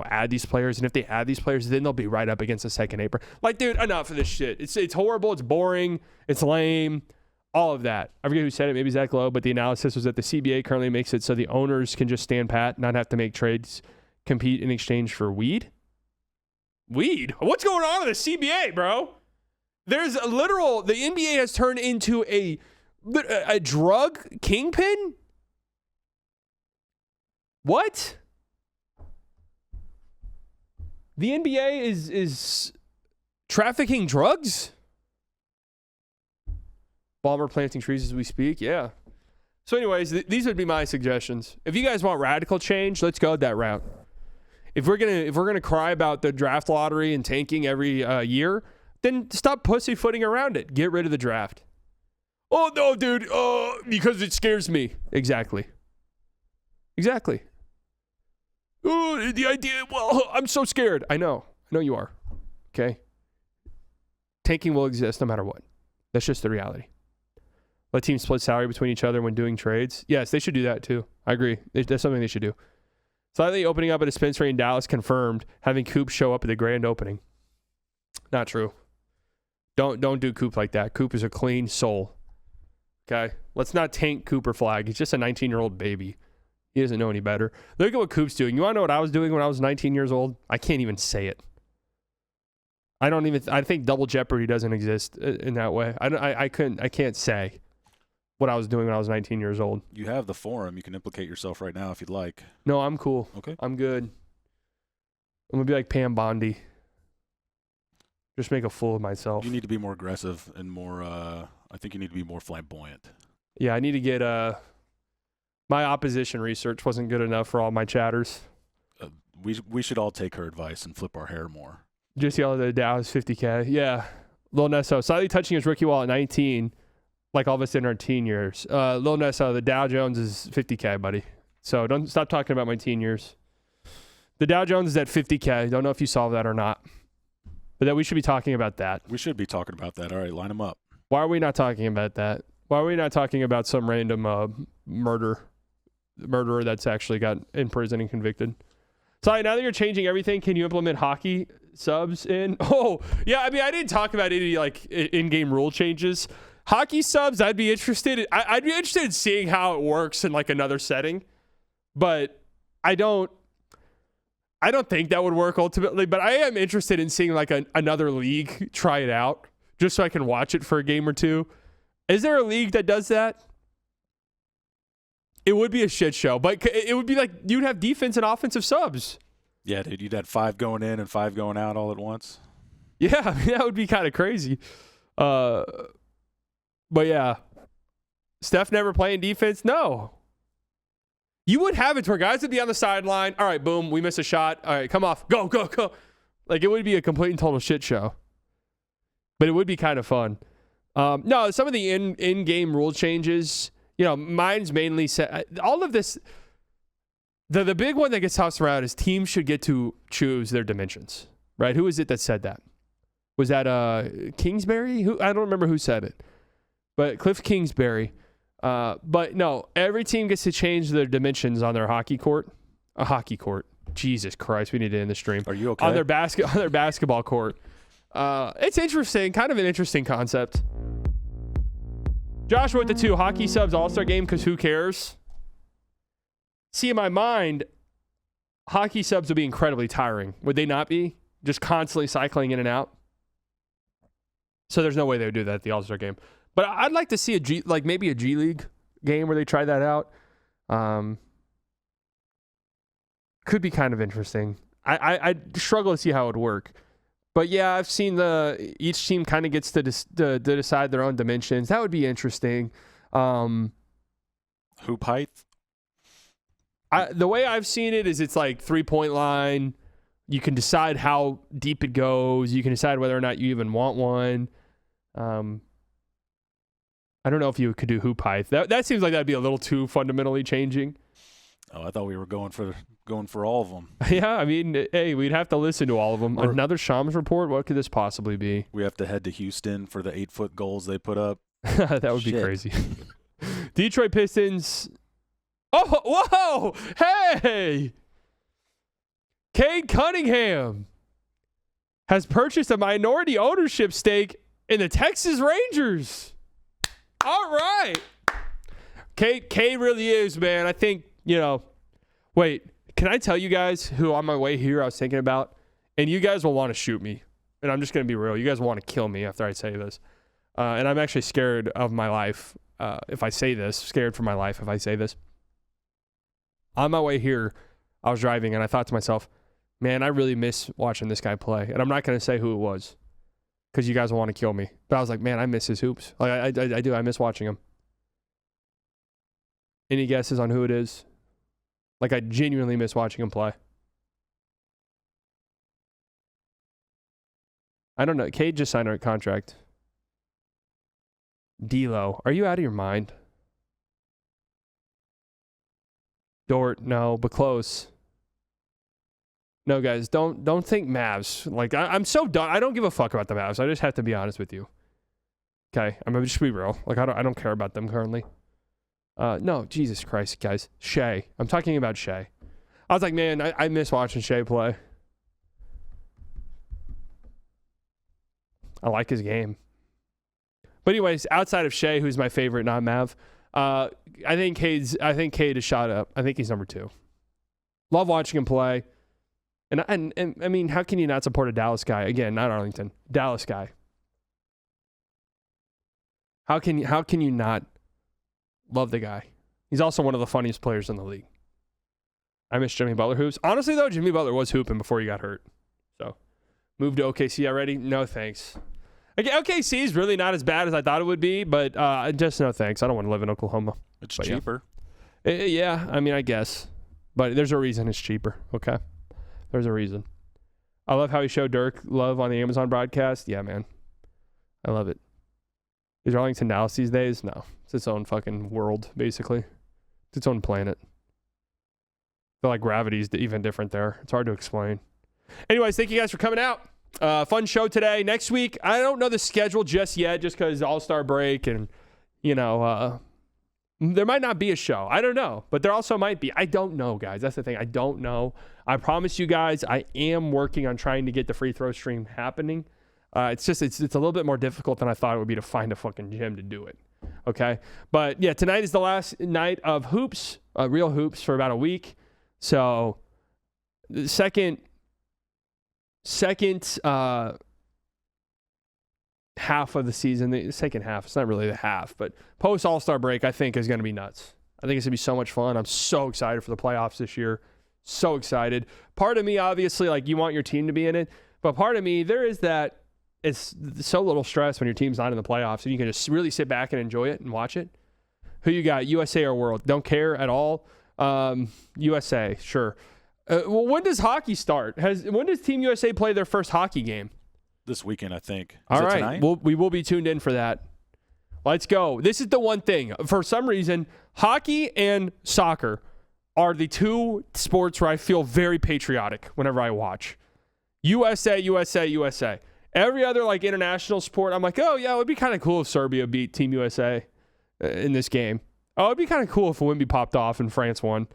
[SPEAKER 3] add these players. And if they add these players, then they'll be right up against the second apron. Like, dude, enough of this shit. It's horrible. It's boring. It's lame. All of that. I forget who said it. Maybe Zach Lowe. But the analysis was that the CBA currently makes it so the owners can just stand pat, not have to make trades, compete in exchange for weed. Weed? What's going on in the CBA, bro? There's a literal, the NBA has turned into a drug kingpin? What? The NBA is trafficking drugs? Balmer planting trees as we speak? Yeah. So anyways, these would be my suggestions. If you guys want radical change, let's go that route. If we're gonna cry about the draft lottery and tanking every year, then stop pussyfooting around it. Get rid of the draft. Oh no, dude. Because it scares me. Exactly. Oh, the idea. Well, I'm so scared. I know you are. Okay. Tanking will exist no matter what. That's just the reality. Let teams split salary between each other when doing trades. Yes, they should do that too. I agree. That's something they should do. Slightly opening up a dispensary in Dallas confirmed. Having Coop show up at the grand opening. Not true. Don't do Coop like that. Coop is a clean soul. Okay? Let's not tank Cooper Flag. He's just a 19-year-old baby. He doesn't know any better. Look at what Coop's doing. You want to know what I was doing when I was 19 years old? I can't even say it. I think Double Jeopardy doesn't exist in that way. I can't say. what I was doing when I was 19 years old.
[SPEAKER 4] You have the forum. You can implicate yourself right now if you'd like.
[SPEAKER 3] No, I'm cool.
[SPEAKER 4] Okay.
[SPEAKER 3] I'm good. I'm going to be like Pam Bondi. Just make a fool of myself.
[SPEAKER 4] You need to be more aggressive and more, I think you need to be more flamboyant.
[SPEAKER 3] Yeah, I need to get, my opposition research wasn't good enough for all my chatters.
[SPEAKER 4] We should all take her advice and flip our hair more.
[SPEAKER 3] Just yell at the Dow is 50K. Yeah. Lil Nesso, slightly touching his rookie wall at 19, like all of us in our teen years. Lil Nesso, the Dow Jones is 50K, buddy. So don't stop talking about my teen years. The Dow Jones is at 50K. Don't know if you saw that or not. But that we should be talking about that.
[SPEAKER 4] We should be talking about that. All right, line them up.
[SPEAKER 3] Why are we not talking about that? Why are we not talking about some random murderer that's actually got in prison and convicted? Sorry, now that you're changing everything, can you implement hockey subs in? Oh, yeah, I mean, I didn't talk about any, like, in-game rule changes. Hockey subs, I'd be interested in. I'd be interested in seeing how it works in, like, another setting. But I don't think that would work ultimately, but I am interested in seeing like another league try it out just so I can watch it for a game or two. Is there a league that does that? It would be a shit show, but it would be like you'd have defense and offensive subs.
[SPEAKER 4] Yeah, dude, you'd have 5 going in and 5 going out all at once.
[SPEAKER 3] Yeah, I mean, that would be kind of crazy. But yeah, Steph never playing defense? No. You would have it where guys would be on the sideline. All right, boom, we miss a shot. All right, come off. Go, go, go. Like, it would be a complete and total shit show. But it would be kind of fun. No, some of the in-game rule changes, mine's mainly set. All of this, the big one that gets tossed around is teams should get to choose their dimensions, right? Who is it that said that? Was that Kingsbury? I don't remember who said it. But Cliff Kingsbury. But no, every team gets to change their dimensions on their hockey court. A hockey court. Jesus Christ, we need to end the stream.
[SPEAKER 4] Are you okay?
[SPEAKER 3] On their basketball court. It's interesting, kind of an interesting concept. Joshua with the 2, hockey subs all-star game because who cares? See, in my mind, hockey subs would be incredibly tiring. Would they not be? Just constantly cycling in and out? So there's no way they would do that at the all-star game. But I'd like to see maybe a G League game where they try that out. Could be kind of interesting. I struggle to see how it would work. But yeah, I've seen each team kind of gets to decide their own dimensions. That would be interesting.
[SPEAKER 4] Hoop height?
[SPEAKER 3] The way I've seen it is it's like 3-point line. You can decide how deep it goes. You can decide whether or not you even want one. I don't know if you could do hoop height. That seems like that'd be a little too fundamentally changing.
[SPEAKER 4] Oh, I thought we were going for all of them.
[SPEAKER 3] Yeah, I mean, hey, we'd have to listen to all of them. Another Shams report? What could this possibly be?
[SPEAKER 4] We have to head to Houston for the 8-foot goals they put up.
[SPEAKER 3] That would be crazy. Detroit Pistons. Oh, whoa! Hey! Cade Cunningham has purchased a minority ownership stake in the Texas Rangers. All right. Cade really is, man. I think, wait, can I tell you guys who on my way here I was thinking about? And you guys will want to shoot me. And I'm just going to be real. You guys want to kill me after I say this. And I'm actually scared of my life if I say this. Scared for my life if I say this. On my way here, I was driving and I thought to myself, man, I really miss watching this guy play. And I'm not going to say who it was because you guys will want to kill me. But I was like, man, I miss his hoops. Like I do. I miss watching him. Any guesses on who it is? Like, I genuinely miss watching him play. I don't know. Cade just signed a contract. D'Lo. Are you out of your mind? Dort. No, but close. No, guys, don't think Mavs. Like, I'm so done. I don't give a fuck about the Mavs. I just have to be honest with you. Okay, I'm gonna just be real. Like, I don't care about them currently. No, Jesus Christ, guys. Shea. I'm talking about Shea. I was like, man, I miss watching Shea play. I like his game. But anyways, outside of Shea, who's my favorite non-Mav, I think Cade is shot up. I think he's number 2. Love watching him play. And I mean, how can you not support a Dallas guy? Again, not Arlington. Dallas guy. How can you not Love the guy. He's also one of the funniest players in the league. I miss Jimmy Butler hoops. Honestly, though, Jimmy Butler was hooping before he got hurt. So, moved to OKC already? No, thanks. OKC is really not as bad as I thought it would be, but just no thanks. I don't want to live in Oklahoma.
[SPEAKER 4] It's cheaper.
[SPEAKER 3] Yeah, I mean, I guess. But there's a reason it's cheaper, okay? There's a reason. I love how he showed Dirk love on the Amazon broadcast. Yeah, man. I love it. Is Arlington Dallas these days? No. It's its own fucking world, basically. It's its own planet. I feel like gravity's even different there. It's hard to explain. Anyways, thank you guys for coming out. Fun show today. Next week, I don't know the schedule just yet, just because All-Star break and, there might not be a show. I don't know. But there also might be. I don't know, guys. That's the thing. I don't know. I promise you guys, I am working on trying to get the free throw stream happening. It's a little bit more difficult than I thought it would be to find a fucking gym to do it. Okay? But, yeah, tonight is the last night of hoops, real hoops, for about a week. So, the second half of the season, the second half, it's not really the half, but post All-Star break, I think is going to be nuts. I think it's going to be so much fun. I'm so excited for the playoffs this year. So excited. Part of me, obviously, like, you want your team to be in it, but part of me, there is that it's so little stress when your team's not in the playoffs and you can just really sit back and enjoy it and watch it. Who you got, USA or World? Don't care at all. USA, sure. Well, when does hockey start? When does Team USA play their first hockey game?
[SPEAKER 4] This weekend, I think.
[SPEAKER 3] All right. We will be tuned in for that. Let's go. This is the one thing. For some reason, hockey and soccer are the two sports where I feel very patriotic whenever I watch. USA, USA, USA. Every other international sport, I'm like, oh, yeah, it would be kind of cool if Serbia beat Team USA in this game. Oh, it'd be kind of cool if a Wemby popped off and France won.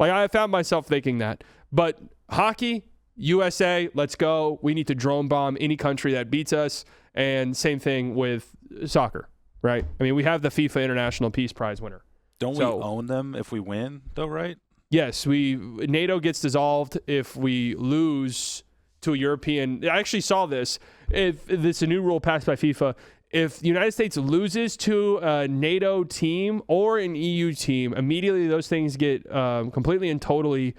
[SPEAKER 3] I found myself thinking that. But hockey, USA, let's go. We need to drone bomb any country that beats us. And same thing with soccer, right? I mean, we have the FIFA International Peace Prize winner.
[SPEAKER 4] Don't we own them if we win, though, right? Yes.
[SPEAKER 3] NATO gets dissolved if we lose to a European. I actually saw this. If this is a new rule passed by FIFA, if the United States loses to a NATO team or an EU team, immediately those things get completely and totally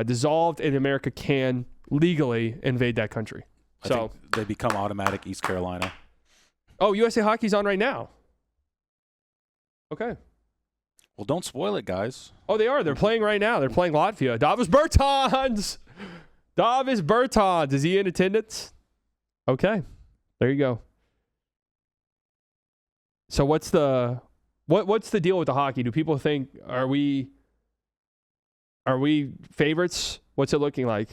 [SPEAKER 3] dissolved, and America can legally invade that country.
[SPEAKER 4] I think they become automatic East Carolina.
[SPEAKER 3] Oh, USA Hockey's on right now. Okay.
[SPEAKER 4] Well, don't spoil it, guys.
[SPEAKER 3] Oh, they are. They're playing right now. They're playing Latvia. Davis Bertans. Davis Bertans. Is he in attendance? Okay. There you go. So what's the deal with the hockey? Do people think are we favorites? What's it looking like?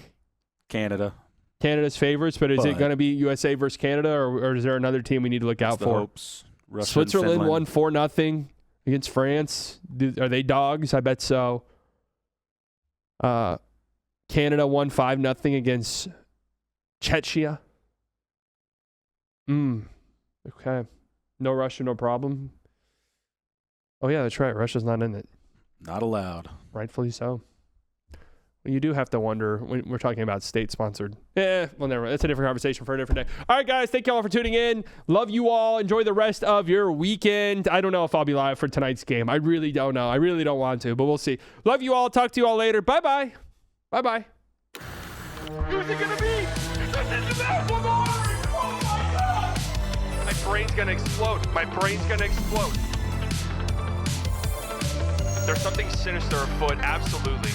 [SPEAKER 3] Canada's favorites, but is it going to be USA versus Canada, or is there another team we need to look out for?
[SPEAKER 4] Hopes. Russia,
[SPEAKER 3] Switzerland won 4-0 against France. Are they dogs? I bet so. Canada won 5-0 against Czechia. Okay. No Russia, no problem. Oh, yeah, that's right. Russia's not in it.
[SPEAKER 4] Not allowed.
[SPEAKER 3] Rightfully so. Well, you do have to wonder when we're talking about state-sponsored. Well, never mind. That's a different conversation for a different day. All right, guys. Thank you all for tuning in. Love you all. Enjoy the rest of your weekend. I don't know if I'll be live for tonight's game. I really don't know. I really don't want to, but we'll see. Love you all. Talk to you all later. Bye-bye. Bye-bye.
[SPEAKER 1] Who's it gonna be? This is the best one. Oh my God!
[SPEAKER 2] My brain's gonna explode. My brain's gonna explode. There's something sinister afoot, absolutely.